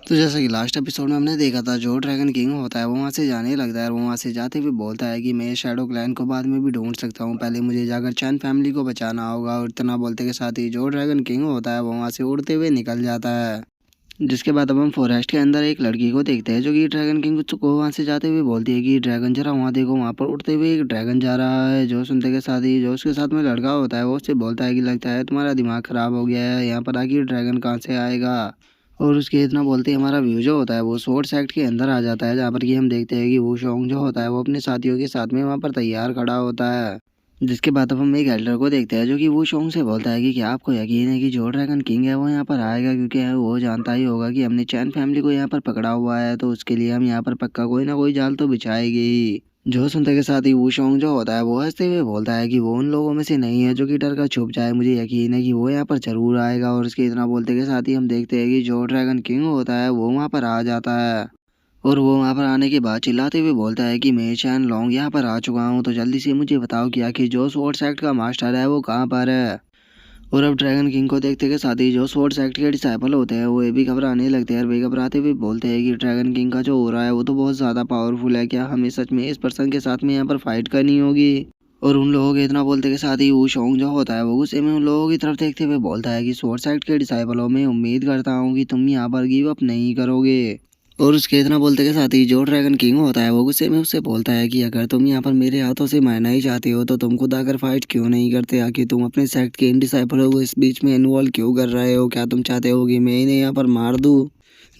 तो जैसा कि लास्ट एपिसोड में हमने देखा था, जो ड्रैगन किंग होता है वो वहाँ से जाने लगता है और वो वहाँ से जाते हुए बोलता है कि मैं शैडो क्लैन को बाद में भी ढूंढ सकता हूँ, पहले मुझे जाकर चैन फैमिली को बचाना होगा। और इतना बोलते के साथ ही जो ड्रैगन किंग होता है वो वहाँ से उड़ते हुए निकल जाता है। जिसके बाद अब हम फॉरेस्ट के अंदर एक लड़की को देखते हैं जो कि ड्रैगन किंग को वहाँ से जाते हुए बोलती है कि ड्रैगन जरा वहाँ देखो, वहाँ पर उड़ते हुए एक ड्रैगन जा रहा है। जो सुनते के साथ ही जो उसके साथ में लड़का होता है वो उससे बोलता है कि लगता है तुम्हारा दिमाग खराब हो गया है, यहाँ पर आखिर ड्रैगन कहाँ से आएगा। और उसके इतना बोलते ही हमारा व्यू जो होता है वो स्वॉर्ड सेक्ट के अंदर आ जाता है, जहाँ पर कि हम देखते हैं कि वो शोंग जो होता है वो अपने साथियों के साथ में वहाँ पर तैयार खड़ा होता है। जिसके बाद अब हम एक एल्डर को देखते हैं जो कि वो शोंग से बोलता है कि क्या आपको यकीन है कि जो ड्रैगन किंग है वो यहाँ पर आएगा, क्योंकि वो जानता ही होगा कि हमने चैन फैमिली को यहाँ पर पकड़ा हुआ है, तो उसके लिए हम यहाँ पर पक्का कोई ना कोई जाल तो बिछाएगी ही। जो सुनते के साथ ही वो शोंग जो होता है वो हंसते हुए बोलता है कि वो उन लोगों में से नहीं है जो कि डर कर छुप जाए, मुझे यकीन है कि वो यहाँ पर जरूर आएगा। और उसके इतना बोलते के साथ ही हम देखते हैं कि जो ड्रैगन किंग होता है वो वहाँ पर आ जाता है। और वो वहाँ पर आने के बाद चिल्लाते हुए बोलता है कि मैं चैन लॉन्ग यहाँ पर आ चुका हूँ, तो जल्दी से मुझे बताओ कि आखिर जो स्वॉर्ड सेक्ट का मास्टर है वो कहाँ पर है। और अब ड्रैगन किंग को देखते के साथ ही जो स्वॉर्ड सेक्ट के डिसाइपल होते हैं वो ये भी घबराने लगते हैं और वे घबराते हुए बोलते हैं कि ड्रैगन किंग का जो हो रहा है वो तो बहुत ज़्यादा पावरफुल है, क्या हमें सच में इस पर्सन के साथ में यहाँ पर फाइट करनी होगी। और उन लोगों के इतना बोलते के साथ ही वो शोंग जो होता है वो गुस्से में उन लोगों की तरफ देखते हुए बोलता है कि स्वॉर्ड सेक्ट के डिसाइपलों में उम्मीद करता हूँ कि तुम यहाँ पर गिव अप नहीं करोगे। और उसके इतना बोलते के साथ ही जो ड्रैगन किंग होता है वो गुस्से में उससे बोलता है कि अगर तुम यहाँ पर मेरे हाथों से मरना ही चाहते हो तो तुम खुद आकर फाइट क्यों नहीं करते, आखिर तुम अपने सेक्ट के इन डिसाइपलों को इस बीच में इन्वॉल्व क्यों कर रहे हो, क्या तुम चाहते हो कि मैं इन्हें यहाँ पर मार दूँ।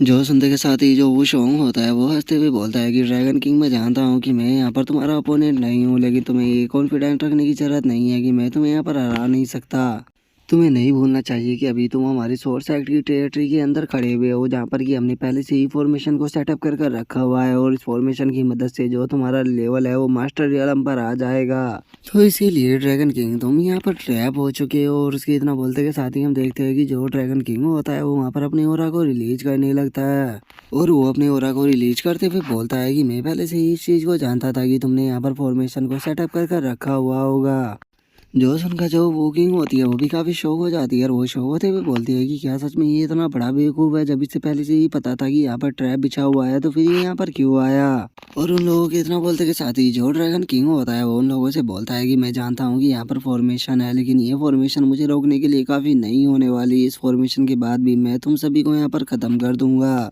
जो सुनते के साथ ही जो वो शोंग होता है वो हंसते हुए बोलता है कि ड्रैगन किंग, मैं जानता हूँ कि मैं यहाँ पर तुम्हारा अपोनेंट नहीं हूँ, लेकिन तुम्हें ये कॉन्फिडेंट रखने की जरूरत नहीं है कि मैं तुम्हें यहाँ पर हरा नहीं सकता। तुम्हें नहीं भूलना चाहिए कि अभी तुम हमारी सोर्स साइड की टेरिटरी के अंदर खड़े हुए हो, जहाँ पर कि हमने पहले से ही फॉर्मेशन को सेटअप कर रखा हुआ है और इस फॉर्मेशन की मदद से जो तुम्हारा लेवल है वो मास्टर रियलम पर आ जाएगा। तो इसीलिए ड्रैगन किंग तुम यहाँ पर ट्रैप हो चुके हो। और उसके इतना बोलते के साथ ही हम देखते हैं कि जो ड्रैगन किंग होता है वो वहाँ पर अपनी ओरा को रिलीज करने लगता है। और वो अपनी ओरा को रिलीज करते हुए बोलता है कि मैं पहले से ही इस चीज़ को जानता था कि तुमने यहाँ पर फॉर्मेशन को सेटअप कर रखा हुआ होगा। जो उनका जो बुकिंग होती है वो भी काफ़ी शौक हो जाती है और वो शौक होते हुए बोलती है कि क्या सच में ये इतना बड़ा बेवकूफ़ है, जब इससे पहले से ही पता था कि यहाँ पर ट्रैप बिछा हुआ है तो फिर ये यहाँ पर क्यों आया। और उन लोगों के इतना बोलते के साथ ही जो ड्रैगन किंग होता है वो उन लोगों से बोलता है कि मैं जानता हूँ कि यहाँ पर फॉर्मेशन है, लेकिन ये फॉर्मेशन मुझे रोकने के लिए काफ़ी नहीं होने वाली। इस फॉर्मेशन के बाद भी मैं तुम सभी को यहाँ पर ख़त्म कर दूंगा।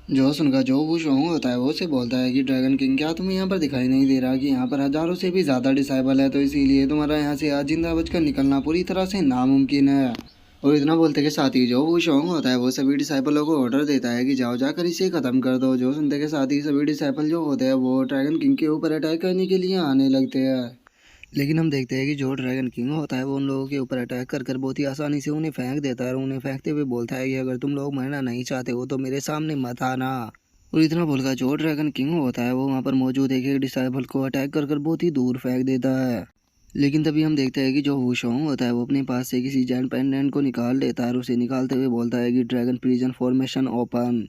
जो सुनकर जो वो शोंग होता है वो से बोलता है कि ड्रैगन किंग, क्या तुम्हें यहाँ पर दिखाई नहीं दे रहा कि यहाँ पर हजारों से भी ज़्यादा डिसाइबल है, तो इसीलिए तुम्हारा यहाँ से आज जिंदा बचकर निकलना पूरी तरह से नामुमकिन है। और इतना बोलते के साथ ही जो वो शोंग होता है वो सभी डिसाइपलों को ऑर्डर देता है कि जाओ जाकर इसे ख़त्म कर दो। जो सुनते के साथ ही सभी डिसाइपल जो होते हैं वो ड्रैगन किंग के ऊपर अटैक करने के लिए आने लगते हैं। लेकिन हम देखते हैं कि जो ड्रैगन किंग होता है वो उन लोगों के ऊपर अटैक कर बहुत ही आसानी से उन्हें फेंक देता है और उन्हें फेंकते हुए बोलता है कि अगर तुम लोग मरना नहीं चाहते हो तो मेरे सामने मत आना। और इतना बोलकर जो ड्रैगन किंग होता है वो वहाँ पर मौजूद एक डिसाइबल को अटैक कर बहुत ही दूर फेंक देता है। लेकिन तभी हम देखते हैं कि जो वुशोंग होता है वो अपने पास से किसी जैन पेंडेंट को निकाल लेता है और उसे निकालते हुए बोलता है कि ड्रैगन प्रिजन फॉर्मेशन ओपन।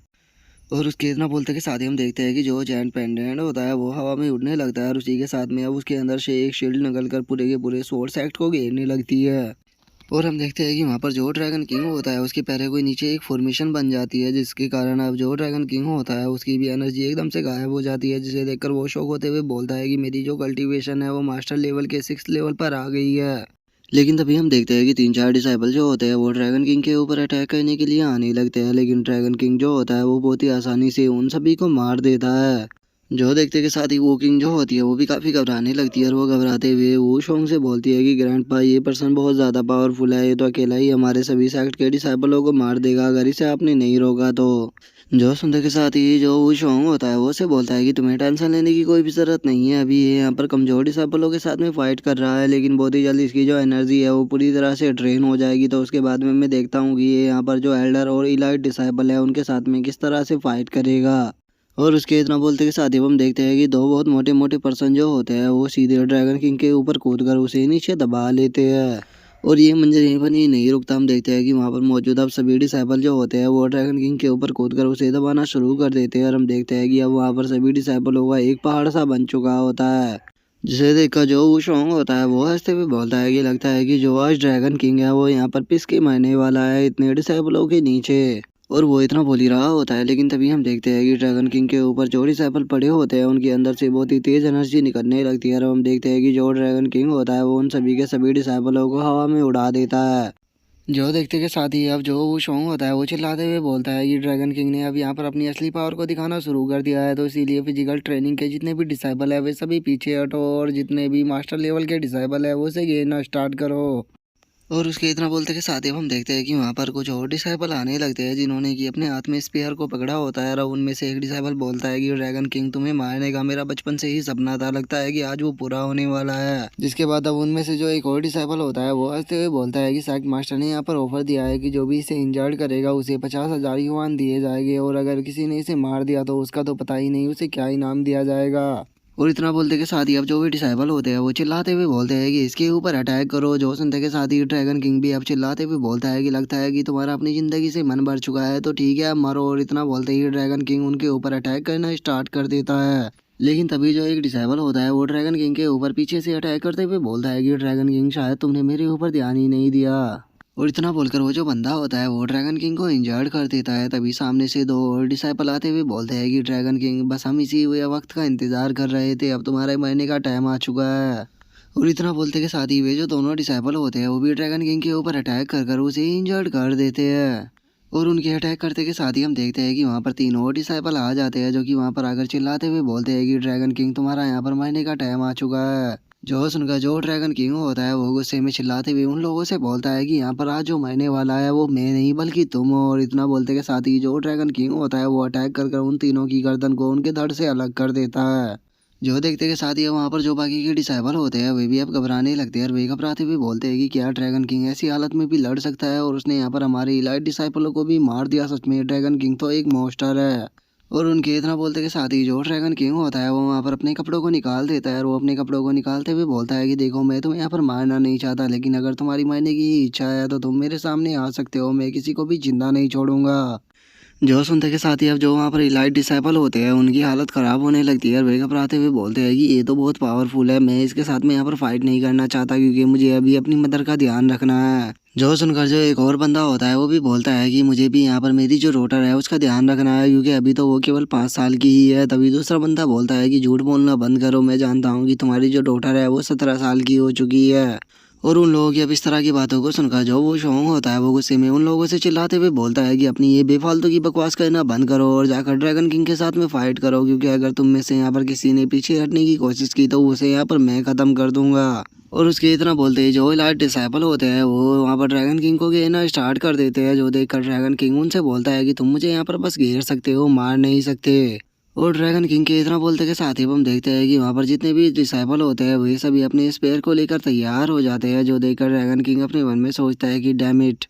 और उसके इतना बोलते के साथ ही हम देखते हैं कि जो जैन पेंडेंट होता है वो हवा में उड़ने लगता है और उसी के साथ में अब उसके अंदर से एक शील्ड निकल कर पूरे के पूरे स्वॉर्ड सेक्ट को घेरने लगती है। और हम देखते हैं कि वहाँ पर जो ड्रैगन किंग होता है उसके पैरों के नीचे एक फॉर्मेशन बन जाती है, जिसके कारण अब जो ड्रैगन किंग होता है उसकी भी एनर्जी एकदम से गायब हो जाती है, जिसे देखकर वो शौक होते हुए बोलता है कि मेरी जो कल्टीवेशन है वो मास्टर लेवल के 6th लेवल पर आ गई है। लेकिन तभी हम देखते हैं कि 3-4 डिसाइपल जो होते हैं वो ड्रैगन किंग के ऊपर अटैक करने के लिए आने लगते हैं, लेकिन ड्रैगन किंग जो होता है वो बहुत ही आसानी से उन सभी को मार देता है। जो देखते के साथ ही वो किंग जो होती है वो भी काफ़ी घबराने लगती है और वो घबराते हुए वो शोंग से बोलती है कि ग्रैंडपा, ये पर्सन बहुत ज़्यादा पावरफुल है, ये तो अकेला ही हमारे सभी सेक्ट के डिसाइपलों को मार देगा अगर इसे आपने नहीं रोका तो। जो सुनते के साथ ही जो वो शोंग होता है वो से बोलता है कि तुम्हें टेंशन लेने की कोई भी ज़रूरत नहीं है, अभी ये यहाँ पर कमज़ोर डिसाइपलों के साथ में फाइट कर रहा है, लेकिन बहुत ही जल्द इसकी जो एनर्जी है वो पूरी तरह से ड्रेन हो जाएगी, तो उसके बाद में मैं देखता हूँ कि ये यहाँ पर जो एल्डर और इलाइट डिसाइपल है उनके साथ में किस तरह से फाइट करेगा। और उसके इतना बोलते के साथ ही हम देखते हैं कि दो बहुत मोटे मोटे पर्सन जो होते हैं वो सीधे ड्रैगन किंग के ऊपर कूद कर उसे नीचे दबा लेते हैं। और ये मंजर यहीं पर ही नहीं रुकता, हम देखते हैं कि वहाँ पर मौजूद अब सभी डिसाइपल जो होते हैं वो ड्रैगन किंग के ऊपर कूद कर उसे दबाना शुरू कर देते हैं और हम देखते हैं कि अब वहाँ पर सभी डिसाइपलों का एक पहाड़ सा बन चुका होता है। जिसे देखकर जो वो शोंग होता है वो हंसते हुए बोलता है कि लगता है कि जो आज ड्रैगन किंग है वो यहाँ पर पिस के मरने वाला है इतने डिसाइपलों के नीचे। और वो इतना बोल ही रहा होता है, लेकिन तभी हम देखते हैं कि ड्रैगन किंग के ऊपर जो डिसाइपल पड़े होते हैं उनके अंदर से बहुत ही तेज एनर्जी निकलने लगती है और हम देखते हैं कि जो ड्रैगन किंग होता है वो उन सभी के सभी डिसाइपलों को हवा में उड़ा देता है। जो देखते के साथ ही अब जो वो शोंग होता है वो चिल्लाते हुए बोलता है कि ड्रैगन किंग ने अब यहाँ पर अपनी असली पावर को दिखाना शुरू कर दिया है, तो इसीलिए फिजिकल ट्रेनिंग के जितने भी डिसाइपल है वे सभी पीछे हटो और जितने भी मास्टर लेवल के डिसाइपल है वो से गिरना स्टार्ट करो। और उसके इतना बोलते के साथ ही अब हम देखते हैं कि वहाँ पर कुछ और डिसाइपल आने लगते हैं जिन्होंने कि अपने हाथ में स्पेयर को पकड़ा होता है और उनमें से एक डिसाइपल बोलता है कि ड्रैगन किंग तुम्हें मारने का मेरा बचपन से ही सपना था, लगता है कि आज वो पूरा होने वाला है। जिसके बाद अब उनमें से जो एक और डिसाइपल होता है वो हंसते हुए बोलता है कि साइक मास्टर ने यहाँ पर ऑफर दिया है कि जो भी इसे इंजर्ड करेगा उसे 50,000 युआन दिए जाएंगे और अगर किसी ने इसे मार दिया तो उसका तो पता ही नहीं उसे क्या इनाम दिया जाएगा। और इतना बोलते के साथ ही अब जो भी डिसाइबल होते हैं वो चिल्लाते हुए बोलते हैं कि इसके ऊपर अटैक करो। जो सुनते के साथ ही ड्रैगन किंग भी अब चिल्लाते हुए बोलता है कि लगता है कि तुम्हारा अपनी ज़िंदगी से मन भर चुका है तो ठीक है अब मरो। और इतना बोलते ही ड्रैगन किंग उनके ऊपर अटैक करना स्टार्ट कर देता है। लेकिन तभी जो एक डिसाइबल होता है वो ड्रैगन किंग के ऊपर पीछे से अटैक करते हुए बोलता है कि ड्रैगन किंग शायद तुमने मेरे ऊपर ध्यान ही नहीं दिया। और इतना बोलकर वो जो बंदा होता है वो ड्रैगन किंग को इंजर्ड कर देता है। तभी सामने से दो और डिसाइपल आते हुए बोलते हैं कि ड्रैगन किंग बस हम इसी हुए वक्त का इंतजार कर रहे थे, अब तुम्हारे मरने का टाइम आ चुका है। और इतना बोलते के साथ ही वे जो दोनों डिसाइपल होते हैं वो भी ड्रैगन किंग के ऊपर अटैक कर कर उसे इंजर्ड कर देते हैं। और उनके अटैक करते के साथ ही हम देखते हैं कि वहाँ पर तीन और डिसाइपल आ जाते हैं जो कि वहाँ पर आकर चिल्लाते हुए बोलते हैं कि ड्रैगन किंग तुम्हारा यहाँ पर मरने का टाइम आ चुका है। जो सुनकर जो ड्रैगन किंग होता है वो गुस्से में चिल्लाते हुए उन लोगों से बोलता है कि यहाँ पर आज जो मरने वाला है वो मैं नहीं बल्कि तुम हो। और इतना बोलते के साथ ही जो ड्रैगन किंग होता है वो अटैक कर कर उन तीनों की गर्दन को उनके धड़ से अलग कर देता है। जो देखते के साथ ही वहाँ पर जो बाकी के डिसाइबल होते हैं वे भी अब घबराने लगते हैं और वे घबराते हुए बोलते हैं कि क्या ड्रैगन किंग ऐसी हालत में भी लड़ सकता है और उसने यहाँ पर हमारे इलाइट डिसाइपलों को भी मार दिया। सच में ड्रैगन किंग तो एक मॉन्स्टर है। और उनके इतना बोलते के साथ ही जो ड्रैगन किंग होता है वो वहाँ पर अपने कपड़ों को निकाल देता है और वो अपने कपड़ों को निकालते हुए बोलता है कि देखो मैं तुम्हें यहाँ पर मारना नहीं चाहता, लेकिन अगर तुम्हारी मारने की इच्छा है तो तुम मेरे सामने आ सकते हो, मैं किसी को भी जिंदा नहीं छोड़ूंगा। जो सुनते के साथ ही अब जो वहाँ पर इलाइट डिसाइपल होते हैं उनकी हालत ख़राब होने लगती है और वे घबराते हुए बोलते हैं कि ये तो बहुत पावरफुल है, मैं इसके साथ में यहाँ पर फाइट नहीं करना चाहता क्योंकि मुझे अभी अपनी मदर का ध्यान रखना है। जो सुनकर जो एक और बंदा होता है वो भी बोलता है कि मुझे भी यहाँ पर मेरी जो डॉटर है उसका ध्यान रखना है क्योंकि अभी तो वो केवल 5 साल की ही है। तभी दूसरा बंदा बोलता है कि झूठ बोलना बंद करो, मैं जानता हूँ कि तुम्हारी जो डॉटर है वो 17 साल की हो चुकी है। और उन लोगों की अब इस तरह की बातों को सुनकर जो वो शोंग होता है वो गुस्से में उन लोगों से चिल्लाते हुए बोलता है कि अपनी ये बेफालतू की बकवास करना बंद करो और जाकर ड्रैगन किंग के साथ में फाइट करो, क्योंकि अगर तुम में से यहाँ पर किसी ने पीछे हटने की कोशिश की तो उसे यहाँ पर मैं ख़त्म कर दूंगा। और उसके इतना बोलते ही जो इलाइट डिसाइपल होते हैं वो वहाँ पर ड्रैगन किंग को घेरना स्टार्ट कर देते हैं। जो देखकर ड्रैगन किंग उनसे बोलता है कि तुम मुझे यहाँ पर बस घेर सकते हो, मार नहीं सकते। और ड्रैगन किंग के इतना बोलते के साथ ही हम देखते हैं कि वहाँ पर जितने भी डिसाइपल होते हैं वे सभी अपने स्पेयर को लेकर तैयार हो जाते हैं। जो देखकर ड्रैगन किंग अपने मन में सोचता है कि डैम इट,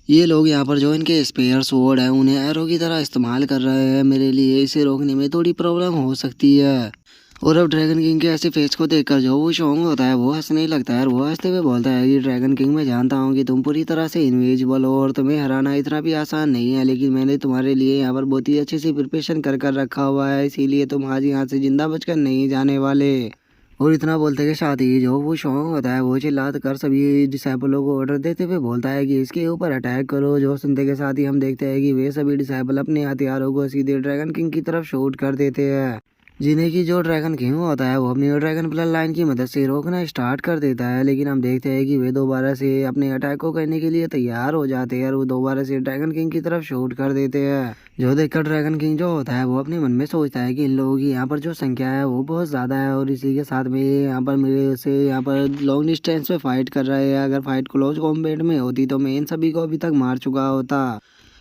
ये लोग यहाँ पर जो इनके स्पेयर स्वॉर्ड है उन्हें एरो की तरह इस्तेमाल कर रहे हैं, मेरे लिए इसे रोकने में थोड़ी प्रॉब्लम हो सकती है। और अब ड्रैगन किंग के ऐसे फेस को देखकर जो वो शोंग होता है वो हंसने लगता है और वो हंसते हुए बोलता है कि ड्रैगन किंग मैं जानता हूँ कि तुम पूरी तरह से इनविजिबल हो और तुम्हें हराना इतना भी आसान नहीं है, लेकिन मैंने तुम्हारे लिए यहाँ पर बहुत ही अच्छे से प्रिपरेशन कर कर रखा हुआ है, इसीलिए तुम आज यहाँ से जिंदा बचकर नहीं जाने वाले। और इतना बोलते के साथ ही जो वो शौक होता है वो चिल्ला कर सभी डिसाइपलों को ऑर्डर देते हुए बोलता है कि इसके ऊपर अटैक करो। जो सुनते के साथ ही हम देखते हैं कि वे सभी डिसाइपल अपने हथियारों को सीधे ड्रैगन किंग की तरफ शूट कर देते हैं, जिन्हें की जो ड्रैगन किंग होता है वो अपनी ड्रैगन ब्लड लाइन की मदद से रोकना स्टार्ट कर देता है। लेकिन हम देखते हैं कि वे दोबारा से अपने अटैक को करने के लिए तैयार हो जाते हैं और वो दोबारा से ड्रैगन किंग की तरफ शूट कर देते हैं। जो देखकर ड्रैगन किंग जो होता है वो अपने मन में सोचता है कि इन लोगों की यहाँ पर जो संख्या है वो बहुत ज़्यादा है और इसी के साथ में यहाँ पर मेरे से यहाँ पर लॉन्ग डिस्टेंस पे फाइट कर रहे हैं, अगर फाइट क्लोज कॉम्बैट में होती तो मैं इन सभी को अभी तक मार चुका होता।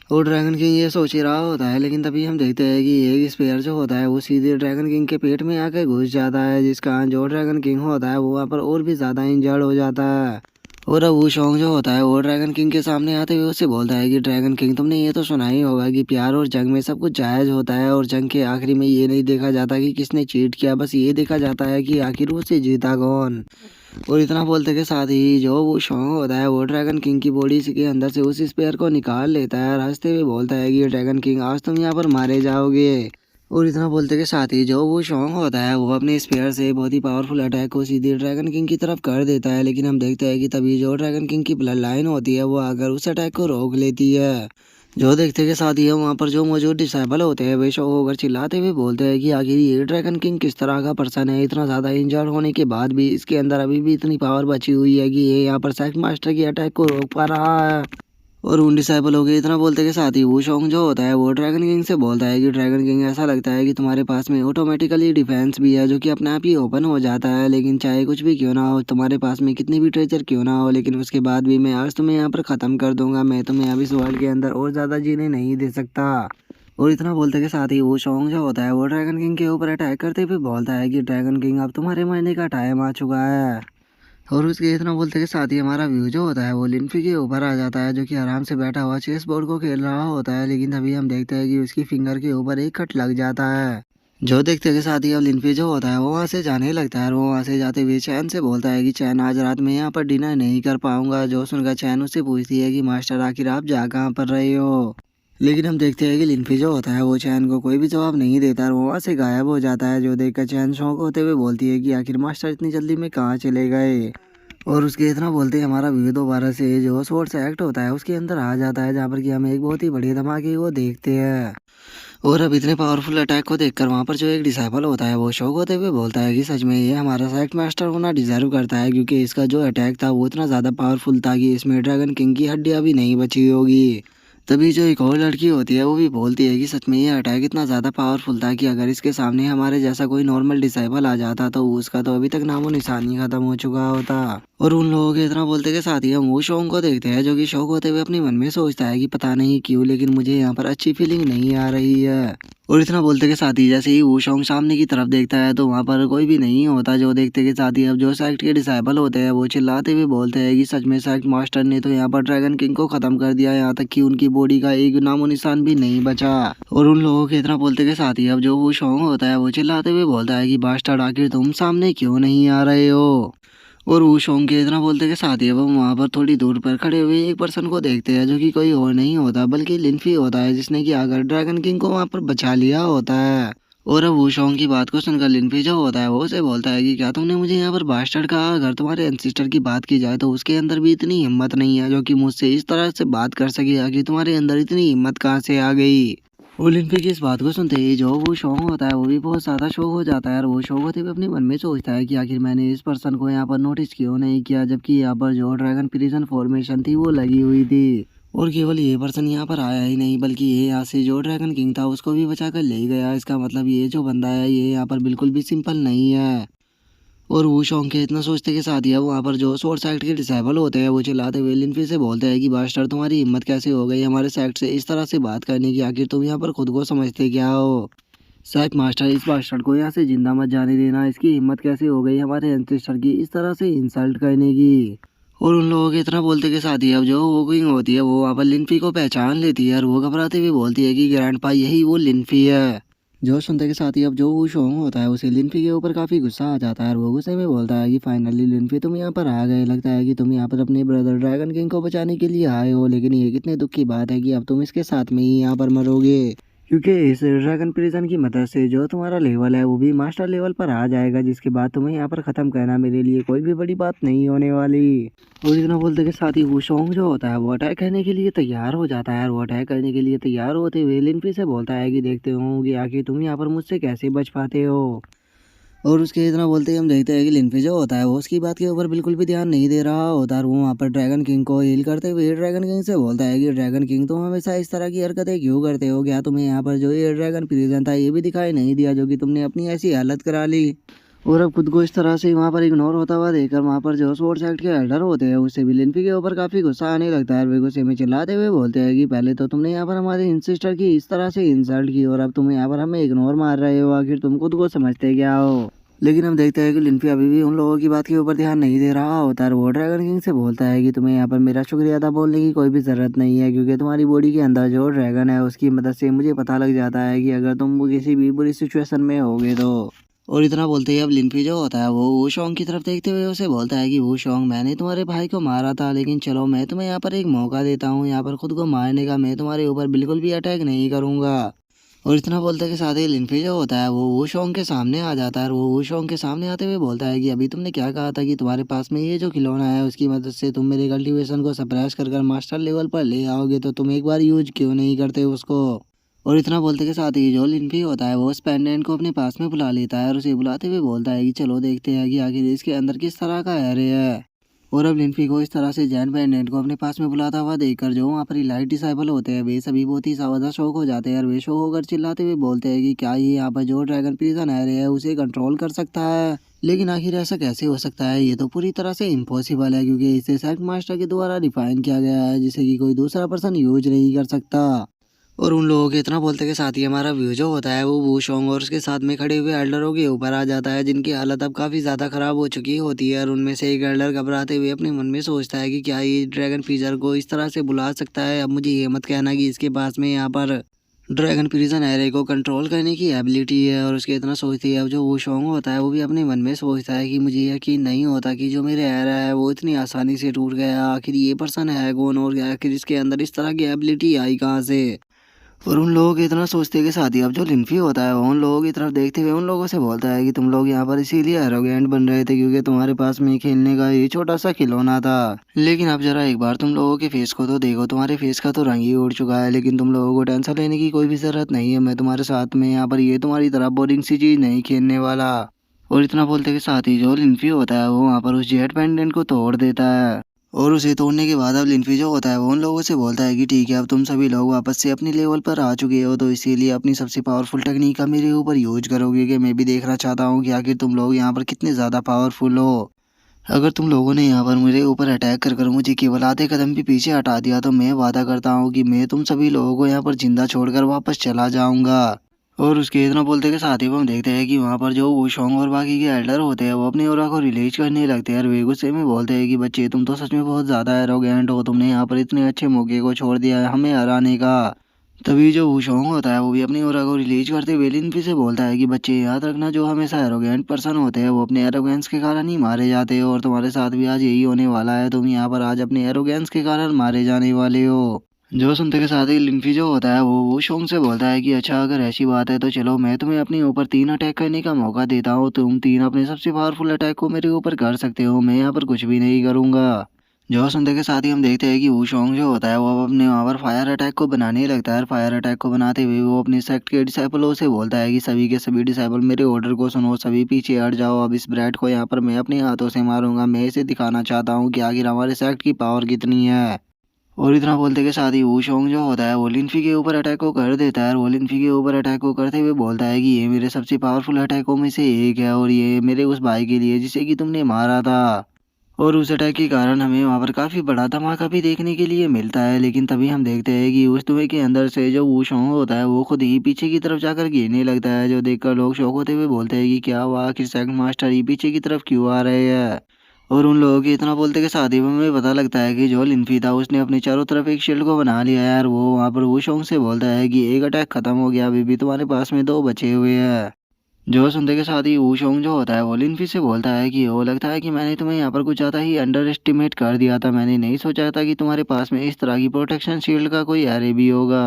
और ड्रैगन किंग ये सोच ही रहा होता है, लेकिन तभी हम देखते हैं कि एक स्पेयर जो होता है वो सीधे ड्रैगन किंग के पेट में आकर घुस जाता है, जिसका जो ड्रैगन किंग होता है वो वहाँ पर और भी ज़्यादा इंजर्ड हो जाता है। और अब वो शौक जो होता है वो ड्रैगन किंग के सामने आते हुए उससे बोलता है कि ड्रैगन किंग तुमने ये तो सुना ही होगा कि प्यार और जंग में सब कुछ जायज़ होता है और जंग के आखिरी में ये नहीं देखा जाता कि किसने चीट किया, बस ये देखा जाता है कि आखिर उससे जीता कौन। और इतना बोलते के साथ ही जो वो शौक होता है वो ड्रैगन किंग की बॉडी के अंदर से उस स्पेयर को निकाल लेता है और हंसते हुए बोलता है कि ड्रैगन किंग आज तुम यहाँ पर मारे जाओगे। और इतना बोलते के साथ ही जो वो शौक होता है वो अपने स्पेयर से बहुत ही पावरफुल अटैक को सीधे ड्रैगन किंग की तरफ कर देता है, लेकिन हम देखते हैं कि तभी जो ड्रैगन किंग की ब्लड लाइन होती है वो आकर उस अटैक को रोक लेती है। जो देखते के साथ ही वहाँ पर जो मौजूद डिसाइबल होते हैं वे शौक होकर चिल्लाते हुए बोलते हैं कि आखिर ये ड्रैगन किंग किस तरह का पर्सन है, इतना ज़्यादा इंजर्ड होने के बाद भी इसके अंदर अभी भी इतनी पावर बची हुई है कि ये यहाँ पर सेक्ट मास्टर की अटैक को रोक पा रहा है। और उन डिसाइबलों के इतना बोलते के साथ ही वो शोंग जो होता है वो ड्रैगन किंग से बोलता है कि ड्रैगन किंग ऐसा लगता है कि तुम्हारे पास में ऑटोमेटिकली डिफेंस भी है जो कि अपने आप ही ओपन हो जाता है, लेकिन चाहे कुछ भी क्यों ना हो, तुम्हारे पास में कितनी भी ट्रेजर क्यों ना हो, लेकिन उसके बाद भी मैं आज तुम्हें यहाँ पर ख़त्म कर दूंगा। मैं तुम्हें अब इस वर्ल्ड के अंदर और ज़्यादा जीने नहीं दे सकता। और इतना बोलते के साथ ही वो शोंग जो होता है वो ड्रैगन किंग के ऊपर अटैक करते हुए बोलता है कि ड्रैगन किंग अब तुम्हारे मरने का टाइम आ चुका है। और उसके इतना बोलते के साथ ही हमारा व्यू जो होता है वो लिनफी के ऊपर आ जाता है जो कि आराम से बैठा हुआ चेस बोर्ड को खेल रहा होता है, लेकिन तभी हम देखते हैं कि उसकी फिंगर के ऊपर एक कट लग जाता है। जो देखते के साथ ही अब लिनफी जो होता है वो वहाँ से जाने लगता है और वो वहाँ से जाते हुए चैन से बोलता है कि चैन आज रात में यहाँ पर डिनर नहीं कर पाऊंगा। जो सुनकर चैन उससे पूछती है कि मास्टर आखिर आप जा कहाँ पर रहे हो, लेकिन हम देखते हैं कि लिनफी जो होता है वो चैन को कोई भी जवाब नहीं देता और वो वहाँ से गायब हो जाता है। जो देखकर चैन शौक होते हुए बोलती है कि आखिर मास्टर इतनी जल्दी में कहाँ चले गए। और उसके इतना बोलते ही हमारा व्यू दोबारा से जो स्पोर्ट्स एक्ट होता है उसके अंदर आ जाता है, जहाँ पर कि हम एक बहुत ही बड़ी धमाके को देखते हैं। और अब इतने पावरफुल अटैक को देखकर वहाँ पर जो एक डिसाइपल होता है वो शौक होते हुए बोलता है कि सच में ये हमारा सेक्ट मास्टर होना डिजर्व करता है, क्योंकि इसका जो अटैक था वो इतना ज़्यादा पावरफुल था कि इसमें ड्रैगन किंग की हड्डियाँ भी नहीं बची होगी। तभी जो एक और लड़की होती है वो भी बोलती है कि सच में ये अटैक इतना ज़्यादा पावरफुल था कि अगर इसके सामने हमारे जैसा कोई नॉर्मल डिसाइबल आ जाता तो उसका तो अभी तक नामो निशान ही खत्म हो चुका होता। और उन लोगों के इतना बोलते के साथ ही हम वो शौक को देखते हैं जो कि शौक होते हुए अपने मन में सोचता है कि पता नहीं क्यों लेकिन मुझे यहाँ पर अच्छी फीलिंग नहीं आ रही है। और इतना बोलते के साथ ही जैसे ही वो शौक सामने की तरफ देखता है तो वहाँ पर कोई भी नहीं होता। जो देखते के साथ ही अब जो सेक्ट के डिसाइबल होते हैं वो चिल्लाते हुए बोलते हैं कि सच में सेक्ट मास्टर ने तो यहाँ पर ड्रैगन किंग को खत्म कर दिया, यहाँ तक कि उनकी बॉडी का एक नामो निशान भी नहीं बचा। और उन लोगों के इतना बोलते के साथ ही अब जो वो शौक होता है वो चिल्लाते हुए बोलता है कि बास्टर्ड आखिर तुम सामने क्यों नहीं आ रहे हो। और वो शौक के इतना बोलते के साथ ही वो वहाँ पर थोड़ी दूर पर खड़े हुए एक पर्सन को देखते हैं जो कि कोई और नहीं होता बल्कि लिनफी होता है, जिसने कि आकर ड्रैगन किंग को वहाँ पर बचा लिया होता है। और अब वो शौक की बात को सुनकर लिनफी जो होता है वो उसे बोलता है कि क्या तुमने मुझे यहाँ पर बास्टर्ड कहा। अगर तुम्हारे एंसिस्टर की बात की जाए तो उसके अंदर भी इतनी हिम्मत नहीं है जो कि मुझसे इस तरह से बात कर सके, आखिर तुम्हारे अंदर इतनी हिम्मत कहाँ से आ गई। ओलंपिक की इस बात को सुनते ही जो वो शौक होता है वो भी बहुत ज़्यादा शौक हो जाता है और वो शौक होते हुए अपने मन में सोचता है कि आखिर मैंने इस पर्सन को यहाँ पर नोटिस क्यों नहीं किया, जबकि यहाँ पर जो ड्रैगन प्रिजन फॉर्मेशन थी वो लगी हुई थी। और केवल ये पर्सन यहाँ पर आया ही नहीं बल्कि ये यहाँ से जो ड्रैगन किंग था उसको भी बचा कर ले गया। इसका मतलब ये जो बंदा है ये यहाँ पर बिल्कुल भी सिंपल नहीं है। और वो शौक के इतना सोचते के साथ ही अब वहाँ पर जो सोर्स सेक्ट के डिसाइबल होते हैं वो चिल्लाते हुए लिनफी से बोलते हैं कि मास्टर तुम्हारी हिम्मत कैसे हो गई हमारे सेक्ट से इस तरह से बात करने की, आखिर तुम यहाँ पर खुद को समझते क्या हो। सेक्ट मास्टर इस बास्टर्ड को यहाँ से जिंदा मत जाने देना, इसकी हिम्मत कैसे हो गई हमारे एंसेस्टर की इस तरह से इंसल्ट करने की। और उन लोगों के इतना बोलते के साथ ही अब जो वो किंग होती है वो वहाँ पर लिनफी को पहचान लेती है और वो घबराते हुए बोलती है कि ग्रैंडपा यही वो लिनफी है। जो सुनते के साथ ही अब जो वो शोंग होता है उसे लिनफी के ऊपर काफ़ी गुस्सा आ जाता है और वो गुस्से में बोलता है कि फाइनली लिनफी तुम यहाँ पर आ गए, लगता है कि तुम यहाँ पर अपने ब्रदर ड्रैगन किंग को बचाने के लिए आए हो, लेकिन ये कितने दुख की बात है कि अब तुम इसके साथ में ही यहाँ पर मरोगे, क्योंकि इस ड्रैगन प्रिजन की मदद से जो तुम्हारा लेवल है वो भी मास्टर लेवल पर आ जाएगा, जिसके बाद तुम्हें यहाँ पर ख़त्म करना मेरे लिए कोई भी बड़ी बात नहीं होने वाली। और इतना बोलते के साथ ही वो शोंग जो होता है वो अटैक करने के लिए तैयार हो जाता है और वो अटैक करने के लिए तैयार होते हुए लिनफी से बोलता है कि देखते हो कि आखिर तुम यहाँ पर मुझसे कैसे बच पाते हो। और उसके इतना बोलते ही हम देखते हैं कि लिनफी जो होता है वो उसकी बात के ऊपर बिल्कुल भी ध्यान नहीं दे रहा होता और वो वहाँ पर ड्रैगन किंग को हील करते हुए ड्रैगन किंग से बोलता है कि ड्रैगन किंग तुम हमेशा इस तरह की हरकतें क्यों करते हो, क्या तुम्हें यहाँ पर जो ये ड्रैगन प्रिजन था ये भी दिखाई नहीं दिया जो कि तुमने अपनी ऐसी हालत करा ली। और अब खुद को इस तरह से वहाँ पर इग्नोर होता हुआ देखकर वहाँ पर जो स्पोर्ट्स एक्ट के एल्डर होते हैं उससे भी लिनफी के ऊपर काफ़ी गुस्सा आने लगता है। वे गुस्से में चिल्लाते हुए बोलते हैं कि पहले तो तुमने यहाँ पर हमारे इंसिस्टर की इस तरह से इंसल्ट की और अब तुम यहाँ पर हमें इग्नोर मार रहे हो, आखिर तुम खुद को समझते क्या हो। लेकिन हम देखते हैं कि लिनफी अभी भी उन लोगों की बात के ऊपर ध्यान नहीं दे रहा होता है। वो ड्रैगन किंग से बोलता है कि तुम्हें यहाँ पर मेरा शुक्रिया अदा बोलने की कोई भी ज़रूरत नहीं है, क्योंकि तुम्हारी बॉडी के अंदर जो ड्रैगन है उसकी मदद से मुझे पता लग जाता है कि अगर तुम किसी भी बुरी सिचुएशन में होगे तो। और इतना बोलते ही अब लिनफी जो होता है वो वूशोंग की तरफ देखते हुए उसे बोलता है कि वूशोंग मैंने तुम्हारे भाई को मारा था, लेकिन चलो मैं तुम्हें यहाँ पर एक मौका देता हूँ, यहाँ पर खुद को मारने का मैं तुम्हारे ऊपर बिल्कुल भी अटैक नहीं करूँगा। और इतना बोलते के साथ ही लिनफी जो होता है वो वूशोंग के सामने आ जाता है और वो वूशोंग के सामने आते हुए बोलता है कि अभी तुमने क्या कहा था कि तुम्हारे पास में ये जो खिलौना है उसकी मदद से तुम मेरे कल्टीवेशन को सप्रेस कर मास्टर लेवल पर ले आओगे, तो तुम एक बार यूज क्यों नहीं करते उसको। और इतना बोलते के साथ ही जो लिनफी होता है वो उस पेंडेंट को अपने पास में बुला लेता है और उसे बुलाते हुए बोलता है कि चलो देखते हैं कि आखिर इसके अंदर किस तरह का एरे है। और अब लिनफी को इस तरह से जैन पेंडेंट को अपने पास में बुलाता हुआ देखकर जो वहाँ पर इलाइट डिसाइबल होते हैं वे सभी बहुत ही ज्यादा शौक हो जाते हैं और वे शौक होकर चिल्लाते हुए बोलते हैं कि क्या ये यहाँ पर जो ड्रैगन प्रिजन है उसे कंट्रोल कर सकता है। लेकिन आखिर ऐसा कैसे हो सकता है, ये तो पूरी तरह से इम्पॉसिबल है क्योंकि इसे सेक्ट मास्टर के द्वारा डिफाइन किया गया है जिसे कि कोई दूसरा पर्सन यूज नहीं कर सकता। और उन लोगों के इतना बोलते के साथ ही हमारा व्यू जो होता है वो वूशोंग और उसके साथ में खड़े हुए एल्डरों के ऊपर आ जाता है जिनकी हालत अब काफ़ी ज़्यादा ख़राब हो चुकी होती है। और उनमें से एक एल्डर घबराते हुए अपने मन में सोचता है कि क्या ये ड्रैगन फ्रीजर को इस तरह से बुला सकता है। अब मुझे ये मत कहना कि इसके पास में यहाँ पर ड्रैगन प्रिजन एरे को कंट्रोल करने की एबिलिटी है। और उसके इतना सोचती है अब जो वूशोंग होता है वो भी अपने मन में सोचता है कि मुझे यकीन नहीं होता कि जो मेरे एरा है वो इतनी आसानी से टूट गया, आखिर ये पर्सन है कौन और आखिर इसके अंदर इस तरह की एबिलिटी आई कहाँ से। और उन लोगों के इतना सोचते के साथ ही अब जो लिनफी होता है वो उन लोगों की तरफ देखते हुए उन लोगों से बोलता है कि तुम लोग यहाँ पर इसीलिए एरोगेंट बन रहे थे क्योंकि तुम्हारे पास में खेलने का ये छोटा सा खिलौना था। लेकिन अब जरा एक बार तुम लोगों के फेस को तो देखो, तुम्हारे फेस का तो रंग ही उड़ चुका है। लेकिन तुम लोगों को टेंशन लेने की कोई भी जरूरत नहीं है, मैं तुम्हारे साथ में यहाँ पर ये तुम्हारी तरह बोरिंग सी चीज नहीं खेलने वाला। और इतना बोलते के साथ ही जो लिनफी होता है वो वहाँ पर उस जेट पेंडेंट को तोड़ देता है। और उसे तोड़ने के बाद अब लिनफी जो होता है वो उन लोगों से बोलता है कि ठीक है अब तुम सभी लोग वापस से अपनी लेवल पर आ चुके हो, तो इसीलिए अपनी सबसे पावरफुल टेक्निक का मेरे ऊपर यूज करोगे कि मैं भी देखना चाहता हूँ कि आखिर तुम लोग यहाँ पर कितने ज़्यादा पावरफुल हो। अगर तुम लोगों ने यहाँ पर मेरे ऊपर अटैक कर मुझे केवल आधे कदम भी पीछे हटा दिया तो मैं वादा करता हूँ कि मैं तुम सभी लोगों को यहाँ पर जिंदा छोड़कर वापस चला जाऊंगा। और उसके इतना बोलते के साथ ही हम देखते हैं कि वहाँ पर जो वूशोंग और बाकी के एल्डर होते हैं वो अपनी ओरा को रिलीज करने लगते हैं और वे गुस्से में बोलते हैं कि बच्चे तुम तो सच में बहुत ज़्यादा एरोगेंट हो, तुमने यहाँ पर इतने अच्छे मौके को छोड़ दिया है हमें हराने का। तभी जो वूशोंग होता है वो भी अपनी ओरा को रिलीज करते हुए लिनफी से बोलता है कि बच्चे याद रखना, जो हमेशा एरोगेंट पर्सन होते हैं वो अपने एरोगेंस के कारण ही मारे जाते हो और तुम्हारे साथ भी आज यही होने वाला है, तुम यहाँ पर आज अपने एरोगेंस के कारण मारे जाने वाले हो। जो सुनते के साथ ही लिनफी जो होता है वो वूशोंग से बोलता है कि अच्छा अगर ऐसी बात है तो चलो मैं तुम्हें अपने ऊपर 3 अटैक करने का मौका देता हूँ, तुम 3 अपने सबसे पावरफुल अटैक को मेरे ऊपर कर सकते हो, मैं यहाँ पर कुछ भी नहीं करूँगा। जो सुनते के साथ ही हम देखते हैं कि वूशोंग जो होता है वो अब अपने वहाँ पर फायर अटैक को बनाने लगता है। फायर अटैक को बनाते हुए वो अपने सेक्ट के डिसाइपलों से बोलता है कि सभी के सभी डिसाइपल मेरे ऑर्डर को सुनो, सभी पीछे हट जाओ, अब इस ब्रैड को यहाँ पर मैं अपने हाथों से मारूंगा, मैं इसे दिखाना चाहता हूँ कि आखिर हमारे सेक्ट की पावर कितनी है। और इतना बोलते के साथ ही वूशोंग जो होता है वो लिनफी के ऊपर अटैक को कर देता है और वो लिनफी के ऊपर अटैक को करते हुए बोलता है कि ये मेरे सबसे पावरफुल अटैकों में से एक है और ये मेरे उस भाई के लिए जिसे कि तुमने मारा था। और उस अटैक के कारण हमें वहाँ पर काफ़ी बड़ा धमाका भी देखने के लिए मिलता है। लेकिन तभी हम देखते हैं कि उस धुएं के अंदर से जो वूशोंग होता है वो खुद ही पीछे की तरफ जाकर गिरने लगता है, जो देखकर लोग शौक होते हुए बोलते हैं कि क्या हुआ, आखिर सेकंड मास्टर ही पीछे की तरफ क्यों आ रहे हैं। और उन लोगों के इतना बोलते के साथ ही हमें पता लगता है कि जो लिनफी था उसने अपने चारों तरफ एक शील्ड को बना लिया है और वो वहाँ पर वूशोंग से बोलता है कि एक अटैक खत्म हो गया, अभी भी तुम्हारे पास में 2 बचे हुए हैं। जो सुनते के साथ ही वूशोंग जो होता है वो लिनफी से बोलता है कि वो लगता है कि मैंने तुम्हें यहाँ पर कुछ ज़्यादा ही अंडर एस्टिमेट कर दिया था, मैंने नहीं सोचा था कि तुम्हारे पास में इस तरह की प्रोटेक्शन शील्ड का कोई एरे भी होगा।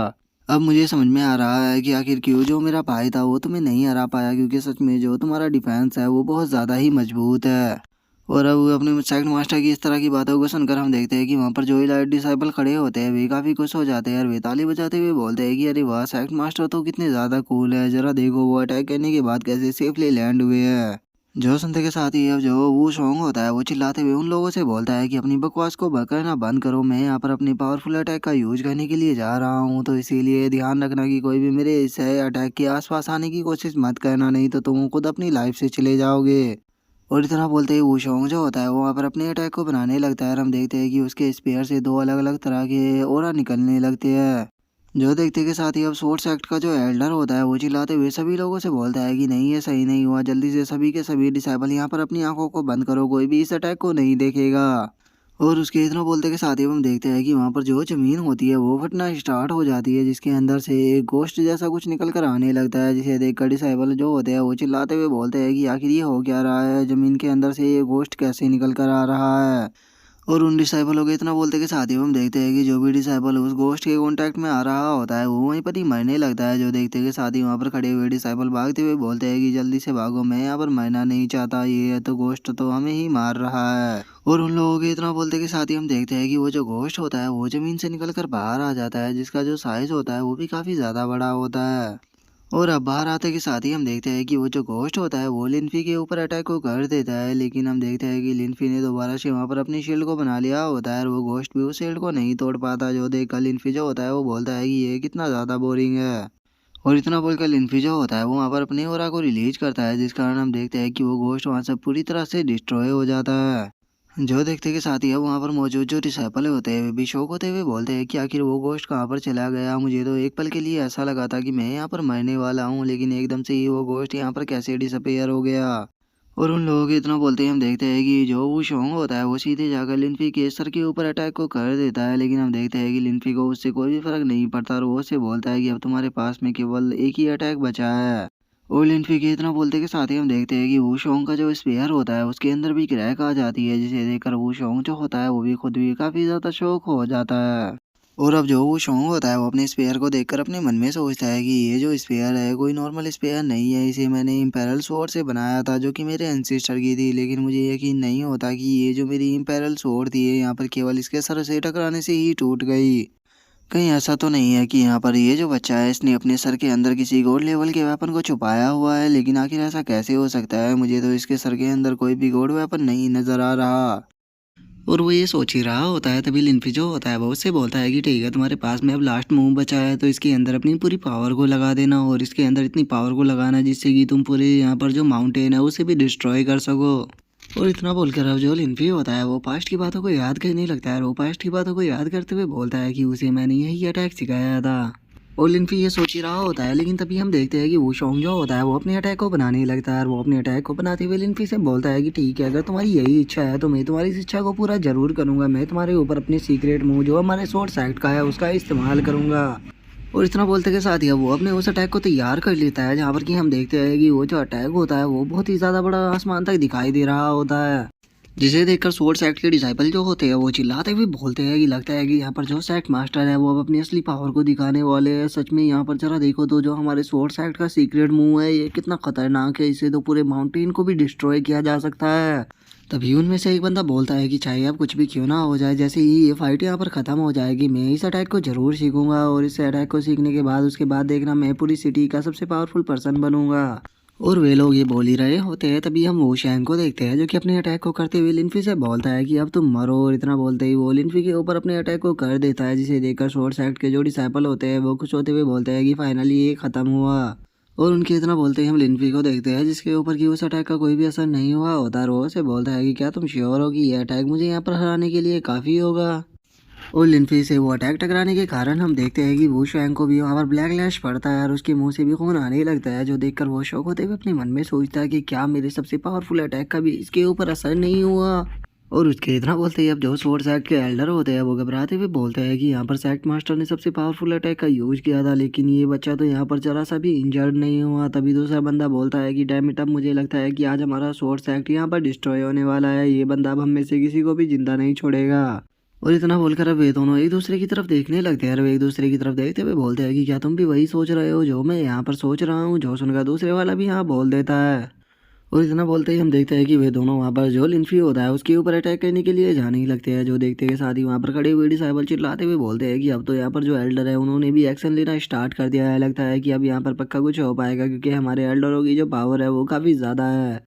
अब मुझे समझ में आ रहा है कि आखिर क्यों जो मेरा भाई था वो तुम्हें नहीं हरा पाया, क्योंकि सच में जो तुम्हारा डिफेंस है वो बहुत ज़्यादा ही मजबूत है। और अब अपने सेकंड मास्टर की इस तरह की बातों को सुनकर हम देखते हैं कि वहाँ पर जो इलाइट डिसाइपल खड़े होते हैं वे काफ़ी खुश हो जाते हैं और वे ताली बजाते हुए बोलते हैं कि अरे वाह, सेकंड मास्टर तो कितने ज़्यादा कूल है, जरा देखो वो अटैक करने के बाद कैसे सेफली लैंड हुए हैं। जो सुनते के साथ ही अब जो वो सॉन्ग होता है वो चिल्लाते हुए उन लोगों से बोलता है कि अपनी बकवास को करना बंद करो, मैं यहाँ पर अपने पावरफुल अटैक का यूज करने के लिए जा रहा हूँ, तो इसीलिए ध्यान रखना कि कोई भी मेरे इस अटैक के आसपास आने की कोशिश मत करना, नहीं तो तुम खुद अपनी लाइफ से चले जाओगे। और इतना बोलते ही वूशोंग जो होता है वो वहाँ पर अपने अटैक को बनाने लगता है और हम देखते हैं कि उसके स्पेयर से 2 अलग-अलग तरह के ऑरा निकलने लगते हैं। जो देखते के साथ ही अब सोर्स एक्ट का जो एल्डर होता है वो चिल्लाते हुए सभी लोगों से बोलता है कि नहीं, ये सही नहीं हुआ, जल्दी से सभी के सभी डिसाइबल यहाँ पर अपनी आंखों को बंद करो, कोई भी इस अटैक को नहीं देखेगा। और उसके इतना बोलते के साथ ही हम देखते हैं कि वहाँ पर जो ज़मीन होती है वो फटना स्टार्ट हो जाती है, जिसके अंदर से एक गोश्त जैसा कुछ निकल कर आने लगता है, जिसे देखकर डिसाइबल जो होते हैं वो चिल्लाते हुए बोलते हैं कि आखिर ये हो क्या रहा है, ज़मीन के अंदर से ये गोश्त कैसे निकल कर आ रहा है। और उन डिसाइबलों के इतना बोलते के साथ ही हम देखते हैं कि जो भी डिसाइबल उस गोश्त के कांटेक्ट में आ रहा होता है वो वहीं पर ही मरने लगता है। जो देखते के साथ ही वहाँ पर खड़े हुए डिसाइबल भागते हुए बोलते हैं कि जल्दी से भागो, मैं यहाँ पर मरना नहीं चाहता, ये तो गोश्त तो हमें ही मार रहा है। और उन लोगों के इतना बोलते के साथ ही हम देखते हैं कि वो जो गोश्त होता है वो जमीन से निकल कर बाहर आ जाता है, जिसका जो साइज होता है वो भी काफी ज्यादा बड़ा होता है। और अब बाहर आते के साथ ही हम देखते हैं कि वो जो घोस्ट होता है वो लिनफी के ऊपर अटैक को कर देता है, लेकिन हम देखते हैं कि लिनफी ने दोबारा से वहां पर अपनी शील्ड को बना लिया होता है और वो घोस्ट भी उस शील्ड को नहीं तोड़ पाता। जो देखकर लिनफी जो होता है वो बोलता है कि ये कितना ज्यादा बोरिंग है। और इतना बोलकर लिनफी जो होता है वो वहां पर अपनी ओरा को रिलीज करता है, जिस कारण हम देखते हैं कि वो घोस्ट वहां से पूरी तरह से डिस्ट्रॉय हो जाता है। जो देखते के साथ ही अब वहाँ पर मौजूद जो डिसाइपल होते हैं वे भी शौक होते हुए बोलते हैं कि आखिर वो गोश्त कहाँ पर चला गया। मुझे तो एक पल के लिए ऐसा लगा था कि मैं यहाँ पर मरने वाला हूँ, लेकिन एकदम से ही वो गोश्त यहाँ पर कैसे डिसअपेयर हो गया। और उन लोगों के इतना बोलते ही हम देखते हैं कि जो वो शोंग होता है वो सीधे जाकर लिनफी के सर के ऊपर अटैक को कर देता है, लेकिन हम देखते हैं कि लिनफी को उससे कोई भी फर्क नहीं पड़ता और वो उससे बोलता है कि अब तुम्हारे पास में केवल एक ही अटैक बचा है। और लिनफी के इतना बोलते के साथ ही हम देखते हैं कि वूशोंग का जो स्पेयर होता है उसके अंदर भी क्रैक आ जाती है, जिसे देखकर वूशोंग जो होता है वो भी खुद भी काफी ज्यादा शौक हो जाता है। और अब जो वूशोंग होता है वो अपने स्पेयर को देखकर अपने मन में सोचता है कि ये जो स्पेयर है कोई नॉर्मल स्पेयर नहीं है, इसे मैंने इम्पेरल स्वॉर्ड से बनाया था जो कि मेरे एंसेस्टर की थी, लेकिन मुझे यकीन नहीं होता कि ये जो मेरी इम्पेरल स्वॉर्ड थी यहाँ पर केवल इसके सर से टकराने से ही टूट गई। कहीं ऐसा तो नहीं है कि यहाँ पर ये जो बच्चा है इसने अपने सर के अंदर किसी गॉड लेवल के वेपन को छुपाया हुआ है, लेकिन आखिर ऐसा कैसे हो सकता है। मुझे तो इसके सर के अंदर कोई भी गॉड वेपन नहीं नजर आ रहा। और वो ये सोच ही रहा होता है तभी लिनफी जो होता है वो उससे बोलता है कि ठीक है, तुम्हारे पास में अब लास्ट मूव बचा है तो इसके अंदर अपनी पूरी पावर को लगा देना, और इसके अंदर इतनी पावर को लगाना जिससे कि तुम पूरे यहाँ पर जो माउंटेन है उसे भी डिस्ट्रॉय कर सको। और इतना बोलकर अब जो लिनफी होता है वो पास्ट की बातों को याद करने लगता है और वो पास्ट की बातों को याद करते हुए बोलता है कि उसे मैंने यही अटैक सिखाया था। और लिनफी ये सोच ही रहा होता है, लेकिन तभी हम देखते हैं कि वो शोंग जो होता है वो अपने अटैक को बनाने लगता है और वो अपने अटैक को बनाते हुए लिनफी से बोलता है कि ठीक है, अगर तुम्हारी यही इच्छा है तो मैं तुम्हारी इस इच्छा को पूरा जरूर करूंगा। मैं तुम्हारे ऊपर अपने सीक्रेट मूव जो हमारे स्वॉर्ड सेक्ट का है उसका इस्तेमाल करूंगा। और इतना बोलते के साथ ही अब वो अपने उस अटैक को तैयार कर लेता है, जहाँ पर कि हम देखते हैं कि वो जो अटैक होता है वो बहुत ही ज़्यादा बड़ा आसमान तक दिखाई दे रहा होता है, जिसे देखकर स्वॉर्ड सेक्ट के डिसाइपल जो होते हैं वो चिल्लाते हुए बोलते हैं कि लगता है कि यहाँ पर जो सेक्ट मास्टर है वो अब अपनी असली पावर को दिखाने वाले हैं। सच में यहाँ पर जरा देखो तो जो हमारे स्वॉर्ड सेक्ट का सीक्रेट मूव है ये कितना खतरनाक है, इसे तो पूरे माउंटेन को भी डिस्ट्रॉय किया जा सकता है। तभी उनमें से एक बंदा बोलता है कि चाहे अब कुछ भी क्यों ना हो जाए, जैसे ही ये फाइट यहाँ पर खत्म हो जाएगी मैं इस अटैक को जरूर सीखूंगा, और इस अटैक को सीखने के बाद उसके बाद देखना मैं पूरी सिटी का सबसे पावरफुल पर्सन बनूंगा। और वे लोग ये बोल ही रहे होते हैं तभी हम वो शैंग को देखते हैं जो कि अपने अटैक को करते हुए लिनफी से बोलता है कि अब तुम मरो, और इतना बोलते ही वो लिनफी के ऊपर अपने अटैक को कर देता है, जिसे देखकर स्वॉर्ड सेक्ट के जो डिसाइपल होते हैं वो खुश होते हुए बोलते हैं कि फाइनली ये खत्म हुआ। और उनके इतना बोलते ही हम लिनफी को देखते हैं जिसके ऊपर की उस अटैक का कोई भी असर नहीं हुआ होता, और वो से बोलता है कि क्या तुम श्योर हो कि ये अटैक मुझे यहाँ पर हराने के लिए काफ़ी होगा। और लिनफी से वो अटैक टकराने के कारण हम देखते हैं कि वो शैंग को भी वहाँ पर ब्लैक लैश पड़ता है और उसके मुंह से भी खून आने लगता है, जो देखकर वो शौक होते हुए अपने मन में सोचता है कि क्या मेरे सबसे पावरफुल अटैक का भी इसके ऊपर असर नहीं हुआ। और उसके इतना बोलते ही अब जो स्वॉर्ड सेक्ट के एल्डर होते हैं वो घबराते हुए बोलते हैं कि यहाँ पर सेक्ट मास्टर ने सबसे पावरफुल अटैक का यूज किया था, लेकिन ये बच्चा तो यहाँ पर जरा सा भी इंजर्ड नहीं हुआ। तभी दूसरा बंदा बोलता है कि डैम इट, अब मुझे लगता है कि आज हमारा स्वॉर्ड सेक्ट यहाँ पर डिस्ट्रॉय होने वाला है, ये बंदा अब हम में से किसी को भी जिंदा नहीं छोड़ेगा। और इतना बोलकर अब वे दोनों एक दूसरे की तरफ देखने लगते हैं और वे एक दूसरे की तरफ देखते हुए बोलते हैं कि क्या तुम भी वही सोच रहे हो जो मैं यहाँ पर सोच रहा हूँ। जो सुनकर दूसरे वाला भी हाँ बोल देता है। और इतना बोलते ही हम देखते हैं कि वे दोनों वहाँ पर जो लिनफी होता है उसके ऊपर अटैक करने के लिए जाने ही लगते हैं। जो देखते के साथ ही वहाँ पर खड़े हुए डिसाइबल चिल्लाते हुए बोलते हैं कि अब तो यहाँ पर जो एल्डर है उन्होंने भी एक्शन लेना स्टार्ट कर दिया है। लगता है कि अब यहाँ पर पक्का कुछ हो पाएगा, क्योंकि हमारे एल्डरों की जो पावर है वो काफ़ी ज़्यादा है।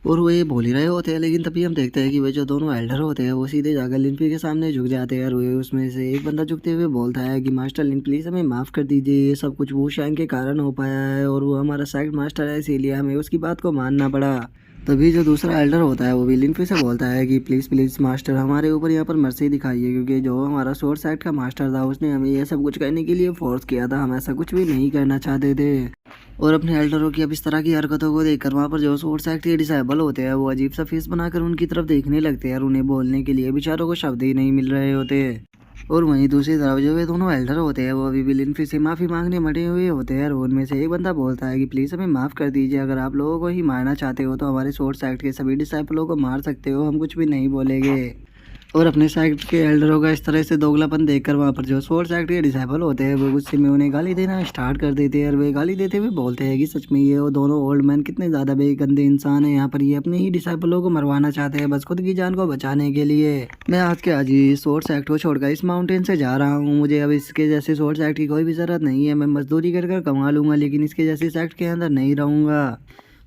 और वो ये बोल ही रहे होते हैं, लेकिन तभी हम देखते हैं कि वे जो दोनों एल्डर होते हैं वो सीधे जाकर लिनफी के सामने झुक जाते हैं, और वे उसमें से एक बंदा झुकते हुए बोलता है कि मास्टर लिन, प्लीज़ हमें माफ़ कर दीजिए, ये सब कुछ वो शैंग के कारण हो पाया है और वो हमारा सेक्ट मास्टर है, इसीलिए हमें उसकी बात को मानना पड़ा। तभी जो दूसरा एल्डर होता है वो भी लिनफी से बोलता है कि प्लीज़ प्लीज़ मास्टर हमारे ऊपर यहाँ पर मर्सी दिखाइए, क्योंकि जो हमारा स्वॉर्ड सेक्ट का मास्टर था उसने हमें ये सब कुछ करने के लिए फोर्स किया था, हम ऐसा कुछ भी नहीं करना चाहते थे। और अपने एल्डरों की अब इस तरह की हरकतों को देखकर वहाँ पर जो स्वॉर्ड सेक्ट के डिसाइबल होते हैं वो अजीब सा फेस बनाकर उनकी तरफ देखने लगते हैं और उन्हें बोलने के लिए बेचारों को शब्द ही नहीं मिल रहे होते। और वहीं दूसरी तरफ जो वे दोनों एल्डर होते हैं वो अभी भी लिनफी से माफ़ी मांगने मटे हुए होते हैं, और उनमें से एक बंदा बोलता है कि प्लीज़ हमें माफ़ कर दीजिए, अगर आप लोगों को ही मारना चाहते हो तो हमारे स्वॉर्ड सेक्ट के सभी डिसाइपलों को मार सकते हो, हम कुछ भी नहीं बोलेंगे। और अपने सेक्ट के एल्डरों का इस तरह से दोगलापन देखकर वहाँ पर जो सोर्स सेक्ट के डिसाइबल होते हैं वो गुस्से में उन्हें गाली देना स्टार्ट कर देते हैं और वे गाली देते हुए बोलते हैं कि सच में ये वो दोनों ओल्ड मैन कितने ज़्यादा बेगंदे इंसान हैं। यहाँ पर ये अपने ही डिसाइबलों को मरवाना चाहते हैं बस खुद की जान को बचाने के लिए। मैं आज के आज ही सोर्स सेक्ट को छोड़कर इस माउंटेन से जा रहा हूँ। मुझे अब इसके जैसे सोर्स सेक्ट की कोई भी ज़रूरत नहीं है। मैं मजदूरी कर कर कमा लूंगा लेकिन इसके जैसे सेक्ट के अंदर नहीं रहूँगा।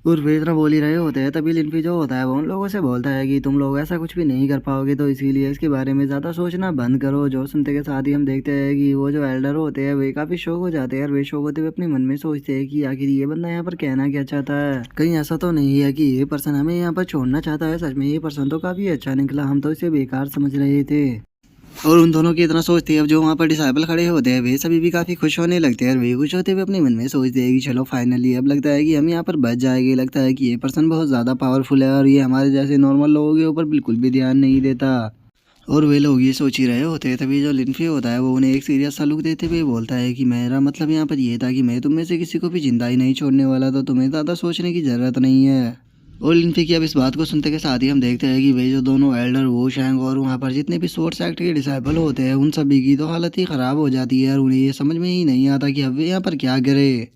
और वे इतना बोल ही रहे होते हैं तभी लिनफी जो होता है वो उन लोगों से बोलता है कि तुम लोग ऐसा कुछ भी नहीं कर पाओगे तो इसीलिए इसके बारे में ज़्यादा सोचना बंद करो। जो सुनते के साथ ही हम देखते हैं कि वो जो एल्डर होते हैं वे काफ़ी शौक हो जाते हैं और वे शौक होते हुए अपने मन में सोचते हैं कि आखिर ये बंदा यहाँ पर कहना क्या चाहता है। कहीं ऐसा तो नहीं है कि ये पर्सन हमें यहाँ पर छोड़ना चाहता है। सच में ये पर्सन तो काफ़ी अच्छा निकला, हम तो इसे बेकार समझ रहे थे। और उन दोनों की इतना सोचते हैं अब जो वहाँ पर डिसाइबल खड़े होते हैं वे सभी भी काफ़ी खुश होने लगते हैं और वे खुश होते हुए अपने मन में सोचते हैं कि चलो फाइनली अब लगता है कि हम यहाँ पर बच जाएंगे। लगता है कि ये पर्सन बहुत ज़्यादा पावरफुल है और ये हमारे जैसे नॉर्मल लोगों के ऊपर बिल्कुल भी ध्यान नहीं देता। और वे लोग ये सोच ही रहे होते हैं तभी जो लिनफी होता है वो उन्हें एक सीरियस सा लुक देते हुए बोलता है कि मेरा मतलब यहाँ पर ये था कि मैं तुम में से किसी को भी जिंदा ही नहीं छोड़ने वाला, तो तुम्हें ज़्यादा सोचने की ज़रूरत नहीं है। और लिनफी की अब इस बात को सुनते के साथ ही हम देखते हैं कि वे जो दोनों एल्डर वो शैंग और वहाँ पर जितने भी सोर्स सेक्ट के डिसाइबल होते हैं उन सभी की तो हालत ही ख़राब हो जाती है और उन्हें ये समझ में ही नहीं आता कि अब वे यहाँ पर क्या करे।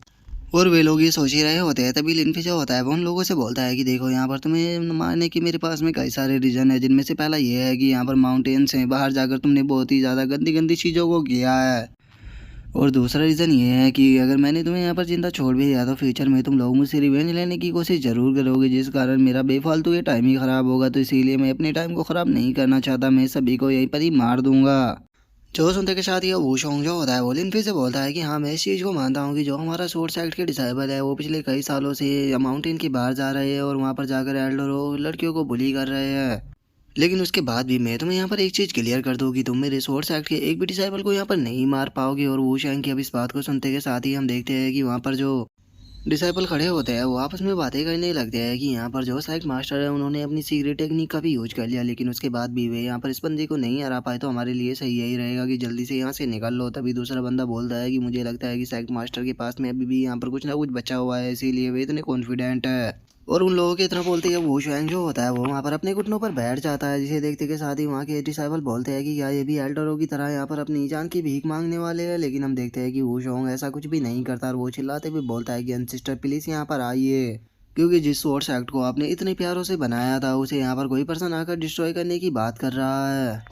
और वे लोग ये सोच ही रहे होते हैं तभी लिनफी जो होता है वो उन लोगों से बोलता है कि देखो यहाँ पर तुम्हें मानने की मेरे पास में कई सारे रीज़न है, जिनमें से पहला ये है कि यहाँ पर माउंटेन्स हैं, बाहर जाकर तुमने बहुत ही ज़्यादा गंदी गंदी चीज़ों को किया है। और दूसरा रीज़न ये है कि अगर मैंने तुम्हें यहाँ पर जिंदा छोड़ भी दिया तो फ्यूचर में तुम लोग मुझसे रिवेंज लेने की कोशिश ज़रूर करोगे, जिस कारण मेरा बेफालतू ये टाइम ही ख़राब होगा। तो इसीलिए मैं अपने टाइम को ख़राब नहीं करना चाहता, मैं सभी को यहीं पर ही मार दूंगा। जो सुनते के साथ ही वो शोंग जो होता है वो लिनफी से बोलता है कि हाँ मैं इस चीज़ को मानता हूँ कि जो हमारा सोर्स सेक्ट के डिसाइबल है वो पिछले कई सालों से माउंटेन के बाहर जा रहे हैं और वहाँ पर जाकर एल्डर और लड़कियों को बुली कर रहे हैं। लेकिन उसके बाद भी मैं तुम्हें यहाँ पर एक चीज़ क्लियर कर दूँ कि तुम मेरे सोर्स एक्ट के एक भी डिसाइबल को यहाँ पर नहीं मार पाओगे। और वो शैंग की अब इस बात को सुनते के साथ ही हम देखते हैं कि वहाँ पर जो डिसाइपल खड़े होते हैं वो आपस में बातें करने लगते हैं कि यहाँ पर जो साइक मास्टर है उन्होंने अपनी सीक्रेट टेक्निक का भी यूज कर लिया, लेकिन उसके बाद भी वे यहाँ पर इस बंदे को नहीं हरा पाए। तो हमारे लिए सही यही रहेगा कि जल्दी से यहाँ से निकल लो। तभी दूसरा बंदा बोलता है कि मुझे लगता है कि साइक मास्टर के पास में अभी भी यहाँ पर कुछ ना कुछ बचा हुआ है, इसीलिए वे इतने कॉन्फिडेंट है। और उन लोगों के इतना बोलते हैं वो शुआंग जो होता है वो वहाँ पर अपने घुटनों पर बैठ जाता है, जिसे देखते के साथ ही वहाँ के डिसाइबल बोलते हैं कि क्या ये भी एल्डरों की तरह यहाँ पर अपनी जान की भीख मांगने वाले हैं। लेकिन हम देखते हैं कि वो शुआंग ऐसा कुछ भी नहीं करता और वो चिल्लाते हुए बोलता है कि अनसिस्टर प्लीज यहाँ पर आइए, क्योंकि जिस सोर्स एक्ट को आपने इतने प्यारों से बनाया था उसे यहाँ पर कोई पर्सन आकर डिस्ट्रॉय करने की बात कर रहा है।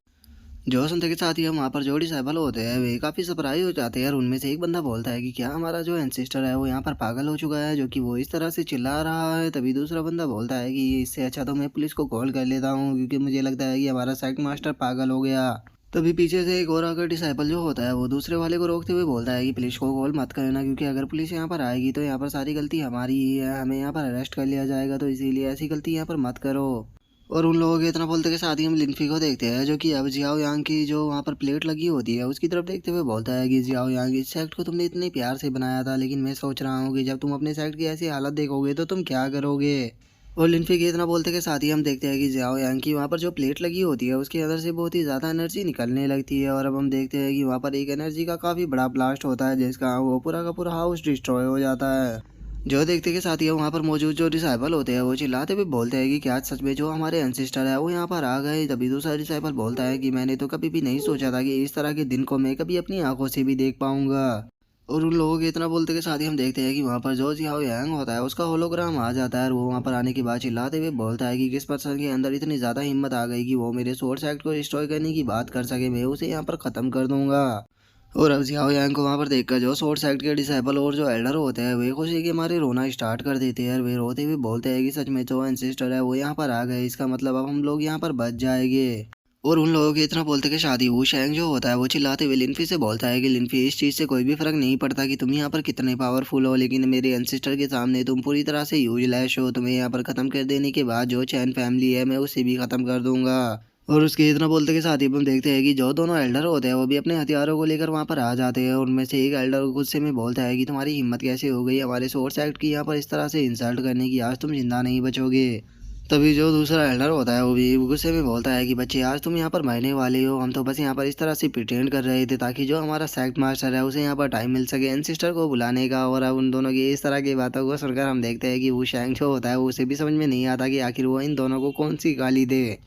जो सुनते के साथ ही हम वहाँ पर जो डिसाइबल होते हैं वे काफ़ी सरप्राइज हो जाते हैं और उनमें से एक बंदा बोलता है कि क्या हमारा जो एंसेस्टर है वो यहाँ पर पागल हो चुका है, जो कि वो इस तरह से चिल्ला रहा है। तभी दूसरा बंदा बोलता है कि इससे अच्छा तो मैं पुलिस को कॉल कर लेता हूँ, क्योंकि मुझे लगता है कि हमारा साइक मास्टर पागल हो गया। तभी पीछे से एक और आकर डिसाइबल जो होता है वो दूसरे वाले को रोकते हुए बोलता है कि पुलिस को कॉल मत करना, क्योंकि अगर पुलिस यहाँ पर आएगी तो यहाँ पर सारी गलती हमारी ही है, हमें यहाँ पर अरेस्ट कर लिया जाएगा। तो इसीलिए ऐसी गलती यहाँ पर मत करो। और उन लोगों के इतना बोलते के साथ ही हम लिनफी को देखते हैं, जो कि अब जियाओ यांग की जो वहाँ पर प्लेट लगी होती है उसकी तरफ देखते हुए बोलता है कि जियाओ यांग इस सेक्ट को तुमने इतने प्यार से बनाया था, लेकिन मैं सोच रहा हूँ कि जब तुम अपने सेक्ट की ऐसी हालत देखोगे तो तुम क्या करोगे। और लिनफी के इतना बोलते के साथ ही हम देखते हैं कि जियाओ यांग की वहाँ पर जो प्लेट लगी होती है उसके अंदर से बहुत ही ज़्यादा एनर्जी निकलने लगती है। और अब हम देखते हैं कि वहाँ पर एक एनर्जी का काफ़ी बड़ा ब्लास्ट होता है, जिसका वो पूरा का पूरा हाउस डिस्ट्रॉय हो जाता है। जो देखते के साथ ही वहाँ पर मौजूद जो डिसाइबल होते हैं वो चिल्लाते हुए बोलते हैं कि क्या सच में जो हमारे एंसेस्टर है वो यहाँ पर आ गए। तभी दूसरा डिसाइबल बोलता है कि मैंने तो कभी भी नहीं सोचा था कि इस तरह के दिन को मैं कभी अपनी आंखों से भी देख पाऊंगा। और उन लोगों के इतना बोलते के साथ ही हम देखते हैं कि वहाँ पर जो जियाओ यांग होता है उसका होलोग्राम आ जाता है और वो वहाँ पर आने के बाद चिल्लाते हुए बोलता है कि किस पर्सन के अंदर इतनी ज़्यादा हिम्मत आ गई कि वो मेरे सोर्स एक्ट को डिस्ट्रॉय करने की बात कर सके, मैं उसे यहाँ पर ख़त्म कर दूंगा। और अब जियाओ यांग को वहाँ पर देखकर जो सोर्स एक्ट के डिसाइबल और जो एल्डर होते हैं वे खुशी के मारे रोना स्टार्ट कर देते हैं और वे रोते हुए बोलते हैं कि सच में जो एंसेस्टर है वो यहाँ पर आ गए, इसका मतलब अब हम लोग यहाँ पर बच जाएंगे। और उन लोगों के इतना बोलते कि शादी वो शैंग जो होता है वो चिल्लाते हुए लिनफी से बोलता है कि लिनफी इस चीज़ से कोई भी फर्क नहीं पड़ता कि तुम यहाँ पर कितने पावरफुल हो, लेकिन मेरे एंसेस्टर के सामने तुम पूरी तरह से यूजलेस हो। तुम्हें यहाँ पर ख़त्म कर देने के बाद जो चैन फैमिली है मैं उसे भी ख़त्म कर दूंगा। और उसके इतना बोलते के साथ ही हम देखते हैं कि जो दोनों एल्डर होते हैं वो भी अपने हथियारों को लेकर वहाँ पर आ जाते हैं। और उनमें से एक एल्डर गुस्से में बोलता है कि तुम्हारी हिम्मत कैसे हो गई हमारे सोर्स एक्ट की यहाँ पर इस तरह से इंसल्ट करने की, आज तुम जिंदा नहीं बचोगे। तभी जो दूसरा एल्डर होता है वो भी गुस्से में बोलता है कि बच्चे आज तुम यहाँ पर मरने वाले हो, हम तो बस यहाँ पर इस तरह से प्रिटेंड कर रहे थे ताकि जो हमारा सेक्ट मास्टर है उसे यहाँ पर टाइम मिल सके एंसेस्टर को बुलाने का। और अब उन दोनों की इस तरह की बातों को सुनकर हम देखते हैं कि वो शैंग जो होता है उसे भी समझ में नहीं आता कि आखिर वो इन दोनों को कौन सी गाली दे।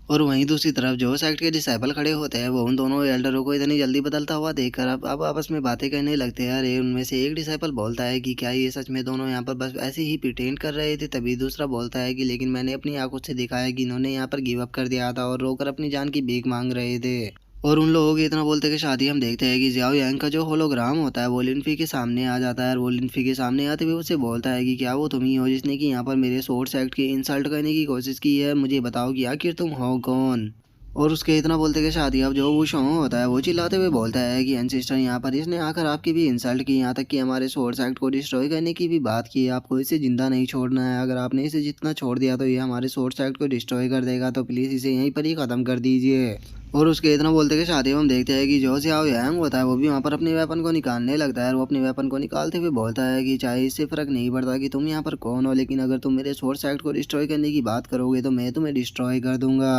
और वहीं दूसरी तरफ जो सेक्ट के डिसाइपल खड़े होते हैं वो उन दोनों एल्डरों को इतनी जल्दी बदलता हुआ देखकर अब आपस में बातें करने लगते हैं। अरे उनमें से एक डिसाइपल बोलता है कि क्या ये सच में दोनों यहाँ पर बस ऐसे ही प्रिटेंड कर रहे थे। तभी दूसरा बोलता है कि लेकिन मैंने अपनी आंखों से देखा है कि इन्होंने यहाँ पर गिव अप कर दिया था और रोकर अपनी जान की भीख मांग रहे थे। और उन लोगों के इतना बोलते के साथ ही हम देखते हैं कि जियाओ यांग का जो होलोग्राम होता है वो लिनफी के सामने आ जाता है। और वो लिनफी के सामने आते हुए उससे बोलता है कि क्या वो तुम ही हो जिसने कि यहाँ पर मेरे सोर्स सेक्ट की इंसल्ट करने की कोशिश की है। मुझे बताओ कि आखिर तुम हो कौन। और उसके इतना बोलते के साथ ही अब जो वो शॉन्ग होता है वो चिल्लाते हुए बोलता है कि एंसेस्टर यहाँ पर इसने आकर आपकी भी इंसल्ट की, यहाँ तक कि हमारे सोर्स एक्ट को डिस्ट्रॉय करने की भी बात की है। आपको इसे जिंदा नहीं छोड़ना है। अगर आपने इसे जितना छोड़ दिया तो ये हमारे सोर्स एक्ट को डिस्ट्रॉय कर देगा। तो प्लीज़ इसे यहीं पर ही ख़त्म कर दीजिए। और उसके इतना बोलते के साथ ही हम देखते हैं कि जो जियाओ यांग होता है वो भी वहाँ पर अपने वेपन को निकालने लगता है। वो अपने वेपन को निकालते हुए बोलता है कि चाहे इससे फ़र्क नहीं पड़ता कि तुम यहाँ पर कौन हो, लेकिन अगर तुम मेरे सोर्स एक्ट को डिस्ट्रॉय करने की बात करोगे तो मैं तुम्हें डिस्ट्रॉय कर दूंगा।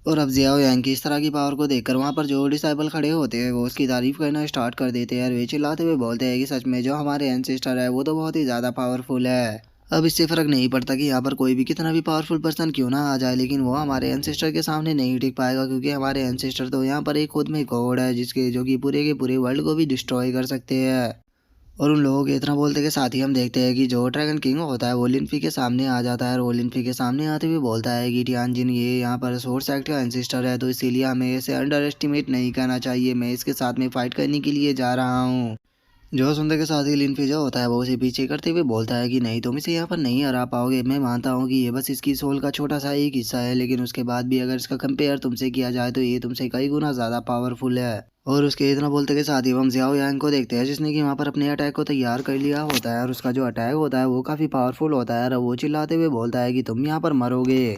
और अब जियाओ यांग की इस तरह की पावर को देखकर वहाँ पर जो डिसाइबल खड़े होते हैं वो उसकी तारीफ करना स्टार्ट कर देते हैं। और वे चिल्लाते हुए बोलते हैं कि सच में जो हमारे एंसेस्टर है वो तो बहुत ही ज़्यादा पावरफुल है। अब इससे फ़र्क नहीं पड़ता कि यहाँ पर कोई भी कितना भी पावरफुल पर्सन क्यों ना आ जाए, लेकिन वो हमारे एंसेस्टर के सामने नहीं टिक पाएगा, क्योंकि हमारे एंसेस्टर तो यहाँ पर एक खुद में गॉड है जिसके जो कि पूरे के पूरे वर्ल्ड को भी डिस्ट्रॉय कर सकते हैं। और उन लोगों के इतना बोलते के साथ ही हम देखते हैं कि जो ड्रैगन किंग होता है वो लिनफी के सामने आ जाता है। और वो लिनफी के सामने आते हुए बोलता है कि टियानजिन ये यहाँ पर सोर्स एक्ट का एंसेस्टर है, तो इसीलिए हमें इसे अंडर एस्टिमेट नहीं करना चाहिए। मैं इसके साथ में फाइट करने के लिए जा रहा हूँ। जो सुनते के साथ ही लिनफी जो होता है वो उसे पीछे करते हुए बोलता है कि नहीं, तुम इसे यहाँ पर नहीं हरा पाओगे। मैं मानता हूँ कि ये बस इसकी सोल का छोटा सा एक हिस्सा है, लेकिन उसके बाद भी अगर इसका कंपेयर तुमसे किया जाए तो ये तुमसे कई गुना ज़्यादा पावरफुल है। और उसके इतना बोलते के साथ ही हम जियाओ यांग को देखते हैं जिसने कि वहाँ पर अपने अटैक को तैयार कर लिया होता है। और उसका जो अटैक होता है वो काफ़ी पावरफुल होता है। और वो चिल्लाते हुए बोलता है कि तुम यहाँ पर मरोगे।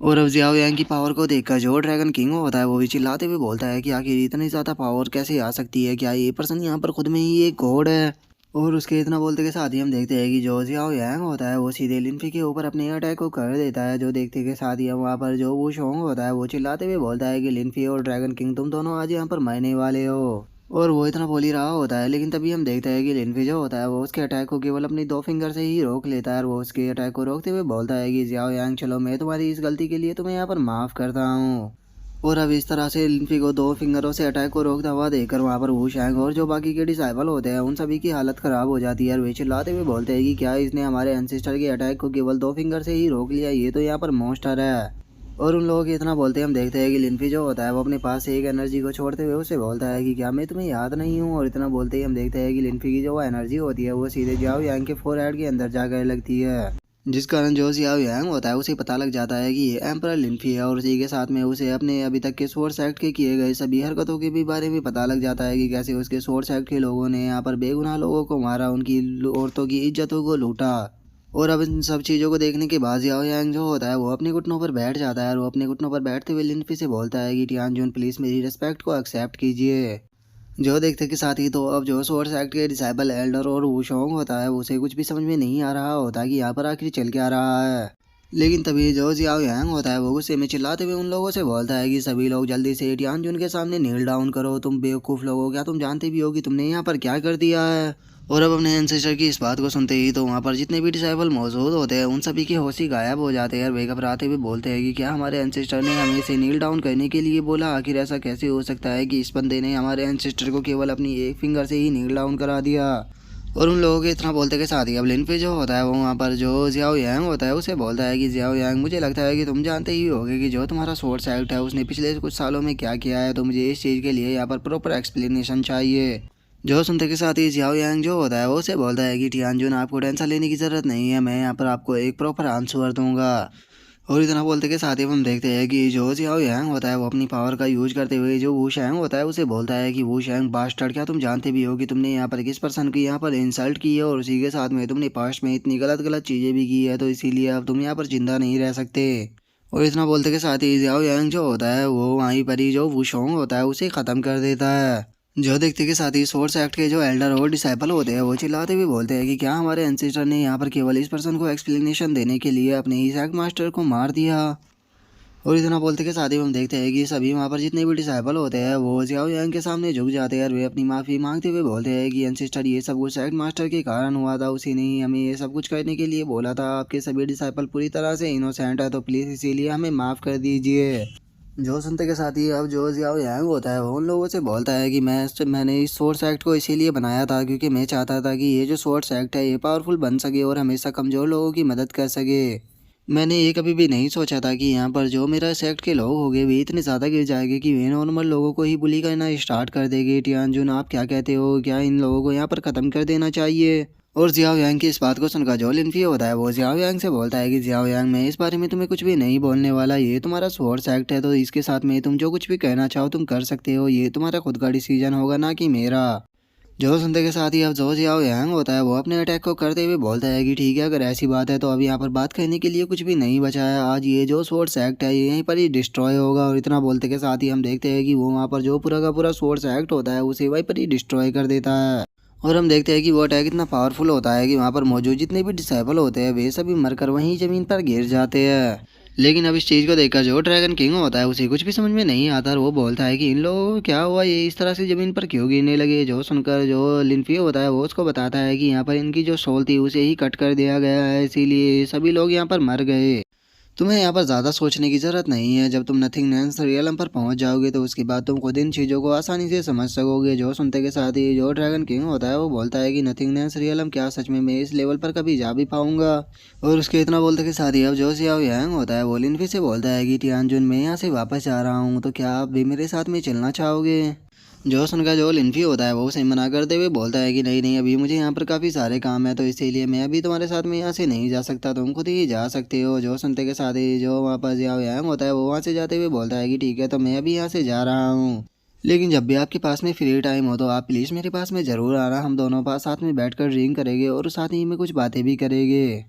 और अब जियाओ यांग की पावर को देखकर जो ड्रैगन किंग होता है वो भी चिल्लाते हुए बोलता है कि आखिर इतनी ज़्यादा पावर कैसे आ सकती है, क्या ये पर्सन यहाँ पर खुद में ही एक गॉड है। और उसके इतना बोलते के साथ ही हम देखते हैं कि जो जियाओ यांग होता है वो सीधे लिनफी के ऊपर अपने अटैक को कर देता है। जो देखते के साथ ही हम वहाँ पर जो वो शोंग होता है वो चिल्लाते हुए बोलता है कि लिनफी और ड्रैगन किंग तुम दोनों आज यहाँ पर मरने वाले हो। और वो इतना बोल ही रहा होता है, लेकिन तभी हम देखते हैं कि लिनफी जो होता है वो उसके अटैक को केवल अपनी दो फिंगर से ही रोक लेता है। और वो उसके अटैक को रोकते हुए बोलता है कि जियाओ यांग चलो मैं तुम्हारी इस गलती के लिए तुम्हें यहाँ पर माफ़ करता हूँ। और अब इस तरह से लिनफी को दो फिंगरों से अटैक को रोकता हुआ देखकर वहाँ पर वू शैंग और जो बाकी के डिसाइबल होते हैं उन सभी की हालत ख़राब हो जाती है। और वे चिल्लाते हुए बोलते हैं कि क्या इसने हमारे एंसेस्टर के अटैक को केवल दो फिंगर से ही रोक लिया, ये तो यहाँ पर मॉन्स्टर है। और उन लोगों के इतना बोलते हम देखते हैं कि लिनफी जो होता है वो अपने पास से एक एनर्जी को छोड़ते हुए उसे बोलता है कि क्या मैं तुम्हें याद नहीं हूँ। और इतना बोलते ही हम देखते हैं कि लिनफी की जो एनर्जी होती है वो सीधे जियाओ यांग के फोरहेड के अंदर जाकर लगती है, जिस कारण जो जियाओ यांग होता है उसे पता लग जाता है कि ये एम्परर लिनफी है। और उसी के साथ में उसे अपने अभी तक के सोर्स एक्ट के किए गए सभी हरकतों के भी बारे में पता लग जाता है कि कैसे उसके सोर्स एक्ट के लोगों ने यहाँ पर बेगुनाह लोगों को मारा, उनकी औरतों की इज्जतों को लूटा। और अब इन सब चीज़ों को देखने के बाद जियाओ यांग जो होता है वो अपने घुटनों पर बैठ जाता है। और वो अपने घुटनों पर बैठते हुए लिनफी से बोलता है कि टियानजुन प्लीज़ मेरी रिस्पेक्ट को एक्सेप्ट कीजिए। जो देखते के साथ ही तो अब जो सोर्स एक्ट के डिसाइबल एल्डर और वूशोंग होता है उसे कुछ भी समझ में नहीं आ रहा होता कि यहाँ पर आखिर चल क्या रहा है। लेकिन तभी जो जियाओ यांग होता है वो गुस्से में चिल्लाते हुए उन लोगों से बोलता है कि सभी लोग जल्दी से टियानजुन के सामने नील डाउन करो। तुम बेवकूफ़ लोगो, क्या तुम जानते भी हो कि तुमने यहाँ पर क्या कर दिया है। और अब अपने एंसेस्टर की इस बात को सुनते ही तो वहाँ पर जितने भी डिसाइबल मौजूद होते हैं उन सभी के होश ही गायब हो जाते हैं। और वे घबराते हुए बोलते हैं कि क्या हमारे एंसेस्टर ने हमें इसे नील डाउन करने के लिए बोला। आखिर ऐसा कैसे हो सकता है कि इस बंदे ने हमारे एंसेस्टर को केवल अपनी एक फिंगर से ही नील डाउन करा दिया। और उन लोगों के इतना बोलते के साथ ही अब लिनफी जो होता है वो वहाँ पर जो जियाओ यांग होता है उसे बोलता है कि जियाओ यांग मुझे लगता है कि तुम जानते ही होगे कि जो तुम्हारा सोर्स एक्ट है उसने पिछले कुछ सालों में क्या किया है, तो मुझे इस चीज़ के लिए यहाँ पर प्रॉपर एक्सप्लेनेशन चाहिए। जो सुनते के साथ ही जियाओ यांग जो होता है वो उसे बोलता है कि टियानजुन आपको टेंशन लेने की ज़रूरत नहीं है, मैं यहाँ पर आपको एक प्रॉपर आंसर दूंगा। और इतना बोलते के साथ ही हम देखते हैं कि जो जियाओ यांग होता है वो अपनी पावर का यूज करते हुए जो वू शैंग होता है उसे बोलता है कि वू शैंग बास्टर्ड, क्या तुम जानते भी हो कि तुमने यहाँ पर किस पर्सन की यहाँ पर इंसल्ट की है, और उसी के साथ में तुमने पास्ट में इतनी गलत गलत चीज़ें भी की है, तो इसीलिए अब तुम यहाँ पर जिंदा नहीं रह सकते। और इतना बोलते के साथ ही जियाओ यांग जो होता है वो वहीं पर ही जो वू शोंग होता है उसे ख़त्म कर देता है। जो देखते के साथ ही सोर्स एक्ट के जो एल्डर और डिसाइपल होते हैं वो चिल्लाते हुए बोलते हैं कि क्या हमारे एंसेस्टर ने यहाँ पर केवल इस पर्सन को एक्सप्लेनेशन देने के लिए अपने ही एक्ट मास्टर को मार दिया। और इतना बोलते के साथ ही हम देखते हैं कि सभी वहाँ पर जितने भी डिसाइबल होते हैं वो जियाओ यांग के सामने झुक जाते हैं और वे अपनी माफ़ी मांगते हुए बोलते हैं कि एंसेस्टर ये सब कुछ सेक्ट मास्टर के कारण हुआ था, उसी ने ही हमें ये सब कुछ करने के लिए बोला था। आपके सभी डिसाइबल पूरी तरह से इनोसेंट है, तो प्लीज़ इसीलिए हमें माफ़ कर दीजिए। जो सुनते के साथ ही अब जो जियाओ यांग होता है वो उन लोगों से बोलता है कि मैंने इस सोर्स एक्ट को इसीलिए बनाया था क्योंकि मैं चाहता था कि ये जो सोर्स एक्ट है ये पावरफुल बन सके और हमेशा कमज़ोर लोगों की मदद कर सके। मैंने ये कभी भी नहीं सोचा था कि यहाँ पर जो मेरा सेक्ट के लोग होंगे वे इतने ज़्यादा गिर जाएंगे कि वे नॉर्मल लोगों को ही बुली करना स्टार्ट कर देंगे। टियानजुन, आप क्या कहते हो, क्या इन लोगों को यहाँ पर ख़त्म कर देना चाहिए? और जियाओ यांग की इस बात को सुनकर जो लिनफी होता है वो जियाओ यांग से बोलता है कि जियाओ यांग, मैं इस बारे में तुम्हें कुछ भी नहीं बोलने वाला, ये तुम्हारा सोर्स एक्ट है तो इसके साथ में तुम जो कुछ भी कहना चाहो तुम कर सकते हो, ये तुम्हारा खुद का डिसीजन होगा ना कि मेरा। जो सुनते के साथ ही अब जो जियाओ यांग होता है वो अपने अटैक को करते हुए बोलता है कि ठीक है, अगर ऐसी बात है तो अब यहाँ पर बात करने के लिए कुछ भी नहीं बचा है। आज ये जो सोर्स एक्ट है ये यहीं पर ही डिस्ट्रॉय होगा। और इतना बोलते के साथ ही हम देखते हैं कि वो वहाँ पर जो पूरा का पूरा सोर्स एक्ट होता है उसे वहीं पर ही डिस्ट्रॉय कर देता है। और हम देखते हैं कि वो अटैक इतना पावरफुल होता है कि वहाँ पर मौजूद जितने भी डिसेबल होते हैं वे सभी मरकर वहीं ज़मीन पर गिर जाते हैं। लेकिन अब इस चीज़ को देखकर जो ड्रैगन किंग होता है उसे कुछ भी समझ में नहीं आता और वो बोलता है कि इन लोगों को क्या हुआ, ये इस तरह से ज़मीन पर क्यों गिरने लगे। जो सुनकर जो लिनफी होता है वो उसको बताता है कि यहाँ पर इनकी जो सोल थी उसे ही कट कर दिया गया है, इसीलिए सभी लोग यहाँ पर मर गए। तुम्हें यहाँ पर ज़्यादा सोचने की ज़रूरत नहीं है, जब तुम नथिंगनेस रियलम पर पहुँच जाओगे तो उसके बाद तुम खुद इन चीज़ों को आसानी से समझ सकोगे। जो सुनते के साथ ही जो ड्रैगन किंग होता है वो बोलता है कि नथिंगनेस रियलम, क्या सच में मैं इस लेवल पर कभी जा भी पाऊंगा? और उसके इतना बोलते के साथ ही अब जो जियाओ यांग होता है वो लिनफी से बोलता है कि टियानजुन, मैं यहाँ से वापस जा रहा हूँ, तो क्या आप भी मेरे साथ में चलना चाहोगे? जो सुनकर जो लिनफी होता है वो उसे मना करते हुए बोलता है कि नहीं नहीं, अभी मुझे यहाँ पर काफ़ी सारे काम है तो इसीलिए मैं अभी तुम्हारे साथ में यहाँ से नहीं जा सकता, तुम खुद ही जा सकते हो। जो सुनते के साथ ही जो वहाँ पर जियाओ यांग होता है वो वहाँ से जाते हुए बोलता है कि ठीक है, तो मैं अभी यहाँ से जा रहा हूँ, लेकिन जब भी आपके पास में फ्री टाइम हो तो आप प्लीज़ मेरे पास में ज़रूर आना, हम दोनों पास साथ में बैठ कर ड्रिंक करेंगे और साथ ही में कुछ बातें भी करेंगे।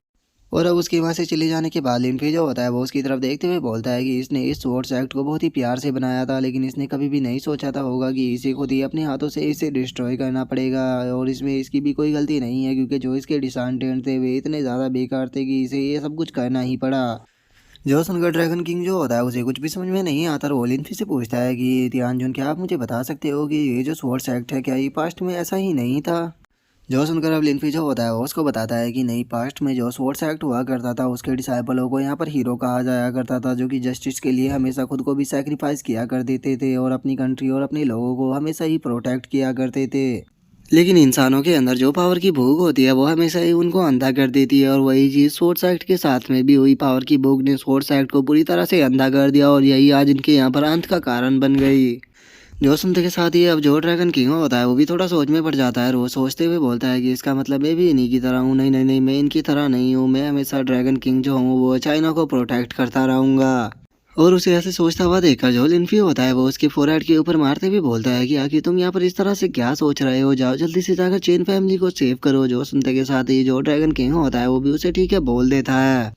और अब उसके वहाँ से चले जाने के बाद लिनफी जो होता है वो उसकी तरफ देखते हुए बोलता है कि इसने इस सोर्स एक्ट को बहुत ही प्यार से बनाया था, लेकिन इसने कभी भी नहीं सोचा था होगा कि इसे खुद ही अपने हाथों से इसे डिस्ट्रॉय करना पड़ेगा। और इसमें इसकी भी कोई गलती नहीं है क्योंकि जो इसके डिसाइडेंट थे वे इतने ज़्यादा बेकार थे कि इसे ये सब कुछ करना ही पड़ा। जो सुनकर ड्रैगन किंग जो होता है उसे कुछ भी समझ में नहीं आता और वो लिनफी से पूछता है कि तियानजुन, क्या आप मुझे बता सकते हो कि ये जो सोर्स एक्ट है क्या ये पास्ट में ऐसा ही नहीं था? जो सुनकर अब लिनफी जो होता है वो उसको बताता है कि नहीं, पास्ट में जो सोर्स एक्ट हुआ करता था उसके डिसाइपलों को यहाँ पर हीरो कहा जाया करता था, जो कि जस्टिस के लिए हमेशा खुद को भी सैक्रिफाइस किया कर देते थे और अपनी कंट्री और अपने लोगों को हमेशा ही प्रोटेक्ट किया करते थे। लेकिन इंसानों के अंदर जो पावर की भूख होती है वो हमेशा ही उनको अंधा कर देती है और वही चीज़ सोर्स एक्ट के साथ में भी हुई। पावर की भूख ने सोर्स एक्ट को पूरी तरह से अंधा कर दिया और यही आज इनके यहाँ पर अंत का कारण बन गई। जो सुनते के साथ ही अब जो ड्रैगन किंग होता है वो भी थोड़ा सोच में पड़ जाता है और वो सोचते हुए बोलता है कि इसका मतलब मैं भी इन्हीं की तरह हूँ। नहीं नहीं नहीं, मैं इनकी तरह नहीं हूँ, मैं हमेशा ड्रैगन किंग जो हूँ वो चाइना को प्रोटेक्ट करता रहूँगा। और उसे ऐसे सोचता हुआ देखकर जो लिनफी होता है वो उसके फोरहेड के ऊपर मारते हुए बोलता है कि आखिर तुम यहाँ पर इस तरह से क्या सोच रहे हो, जाओ जल्दी से जाकर चेन फैमिली को सेव करो। जो सुनते के साथ ही जो ड्रैगन किंग होता है वो भी उसे ठीक है बोल देता है।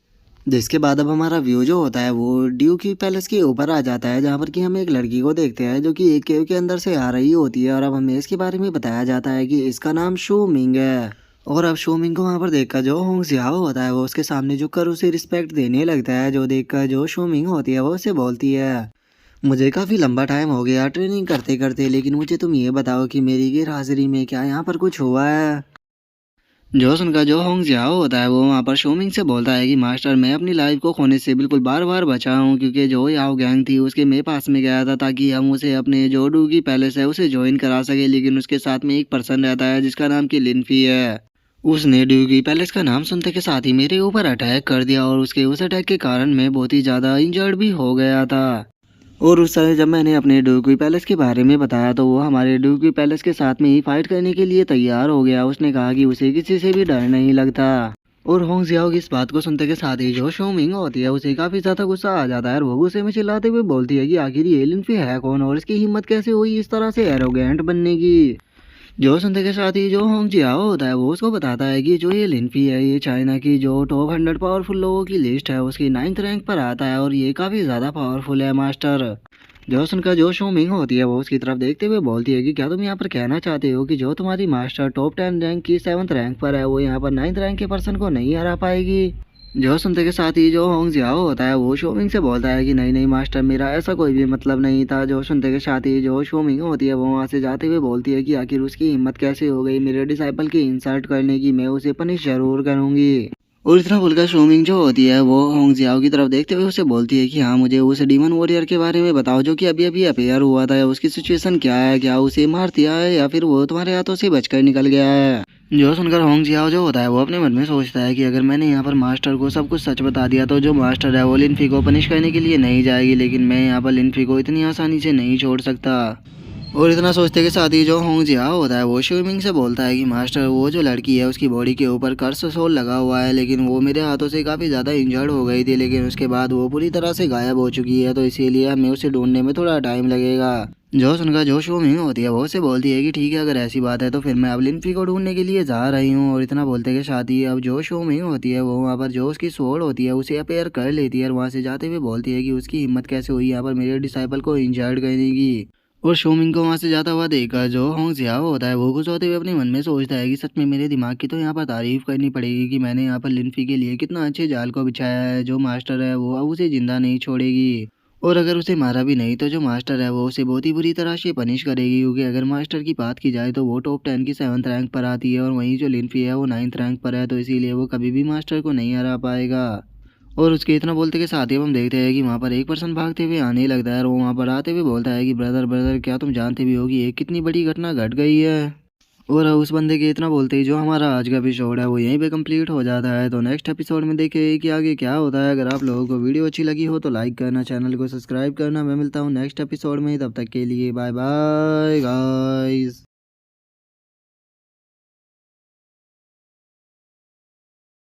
जिसके बाद अब हमारा व्यू जो होता है वो ड्यू की पैलेस के ऊपर आ जाता है, जहाँ पर कि हम एक लड़की को देखते हैं जो कि एक केव के अंदर से आ रही होती है और अब हमें इसके बारे में बताया जाता है कि इसका नाम शो मिंग है। और अब शो मिंग को वहाँ पर देखकर जो होंग जियाओ होता है वो उसके सामने झुककर उसे रिस्पेक्ट देने लगता है, जो देखकर जो शो मिंग होती है वो उसे बोलती है, मुझे काफ़ी लंबा टाइम हो गया ट्रेनिंग करते करते, लेकिन मुझे तुम ये बताओ कि मेरी गैर हाजिरी में क्या यहाँ पर कुछ हुआ है? जो सुनकर जो होंग जियाओ होता है वो वहाँ पर शोमिंग से बोलता है कि मास्टर, मैं अपनी लाइफ को खोने से बिल्कुल बार बार बचा हूँ क्योंकि जो याओ गैंग थी उसके मैं पास में गया था ताकि हम उसे अपने जो डूगी पैलेस है उसे ज्वाइन करा सके, लेकिन उसके साथ में एक पर्सन रहता है जिसका नाम की लिनफी है। उसने ड्यूगी पैलेस का नाम सुनते के साथ ही मेरे ऊपर अटैक कर दिया और उसके उस अटैक के कारण मैं बहुत ही ज़्यादा इंजर्ड भी हो गया था। और उस समय जब मैंने अपने ड्यूकी पैलेस के बारे में बताया तो वो हमारे ड्यूकी पैलेस के साथ में ही फाइट करने के लिए तैयार हो गया। उसने कहा कि उसे किसी से भी डर नहीं लगता। और होंग जियाओ की इस बात को सुनते के साथ ही जो शो मिंग होती है उसे काफ़ी ज़्यादा गुस्सा आ जाता है और वो गुस्से में चिल्लाते हुए बोलती है कि आखिर ये लिनफी है कौन और इसकी हिम्मत कैसे हुई इस तरह से एरोगेंट बनने की? जो सुनते के साथ ही जो होंग जियाओ होता है वो उसको बताता है कि जो ये लिनफी है ये चाइना की जो टॉप 100 पावरफुल लोगों की लिस्ट है उसकी 9th रैंक पर आता है और ये काफ़ी ज़्यादा पावरफुल है मास्टर। जो सुनकर जो शो मिंग होती है वो उसकी तरफ देखते हुए बोलती है कि क्या तुम यहाँ पर कहना चाहते हो कि जो तुम्हारी मास्टर टॉप 10 रैंक की 7th रैंक पर है वो यहाँ पर 9th रैंक के पर्सन को नहीं हरा पाएगी? जो सुनते के साथ ही जो होंग जियाओ होता है वो शोमिंग से बोलता है कि नहीं नहीं मास्टर, मेरा ऐसा कोई भी मतलब नहीं था। जो सुनते के साथ ही जो शोमिंग होती है वो वहाँ से जाते हुए बोलती है कि आखिर उसकी हिम्मत कैसे हो गई मेरे डिसाइपल की इंसल्ट करने की, मैं उसे पनिश जरूर करूंगी। और इतना बोलकर शोमिंग जो होती है वो होंग जियाओ की तरफ देखते हुए उसे बोलती है कि हाँ, मुझे उस डीमन वॉरियर के बारे में बताओ जो कि अभी अभी अपेयर हुआ था। उसकी सिचुएशन क्या है, क्या उसे मार दिया है या फिर वो तुम्हारे हाथों से बचकर निकल गया है। जो सुनकर होंग जियाओ जो होता है वो अपने मन में सोचता है कि अगर मैंने यहाँ पर मास्टर को सब कुछ सच बता दिया तो जो मास्टर है वो लिनफी को पनिश करने के लिए नहीं जाएगी, लेकिन मैं यहाँ पर लिनफी को इतनी आसानी से नहीं छोड़ सकता। और इतना सोचते के साथ ही जो होंग जियाओ होता है वो शिवमिंग से बोलता है कि मास्टर, वो जो लड़की है उसकी बॉडी के ऊपर कर्स सोल लगा हुआ है, लेकिन वो मेरे हाथों से काफ़ी ज़्यादा इंजर्ड हो गई थी, लेकिन उसके बाद वो पूरी तरह से गायब हो चुकी है, तो इसीलिए हमें उसे ढूंढने में थोड़ा टाइम लगेगा। जो सुनकर जो शिवमिंग होती है वो उसे बोलती है कि ठीक है, अगर ऐसी बात है तो फिर मैं अब लिनफी को ढूंढने के लिए जा रही हूँ। और इतना बोलते के साथ ही अब जो शिवमिंग होती है वो वहाँ पर जो उसकी सोल होती है उसे अपेयर कर लेती है और वहाँ से जाते हुए बोलती है कि उसकी हिम्मत कैसे हुई यहाँ पर मेरे डिसाइपल को इंजर्ड करने की। और शोमिंग को वहाँ से जाता हुआ देखकर जो होंग जियाओ होता है वो खुश होते हुए अपने मन में सोचता है कि सच में मेरे दिमाग की तो यहाँ पर तारीफ करनी पड़ेगी कि मैंने यहाँ पर लिनफी के लिए कितना अच्छे जाल को बिछाया है। जो मास्टर है वो अब उसे जिंदा नहीं छोड़ेगी, और अगर उसे मारा भी नहीं तो जो मास्टर है वो उसे बहुत ही बुरी तरह से पनिश करेगी, क्योंकि अगर मास्टर की बात की जाए तो वो टॉप 10 की 7th रैंक पर आती है और वहीं जो लिनफी है वो 9th रैंक पर है, तो इसीलिए वो कभी भी मास्टर को नहीं हरा पाएगा। और उसके इतना बोलते के साथ ही हम देखते हैं कि वहाँ पर एक पर्सन भागते हुए आने लगता है और वो वहाँ पर आते हुए बोलता है कि ब्रदर ब्रदर, क्या तुम जानते भी हो कि ये कितनी बड़ी घटना घट गई है। और उस बंदे के इतना बोलते ही जो हमारा आज का एपिसोड है वो यहीं पे कंप्लीट हो जाता है। तो नेक्स्ट एपिसोड में देखें कि आगे क्या होता है। अगर आप लोगों को वीडियो अच्छी लगी हो तो लाइक करना, चैनल को सब्सक्राइब करना। मैं मिलता हूँ नेक्स्ट एपिसोड में, तब तक के लिए बाय बाय गाइस।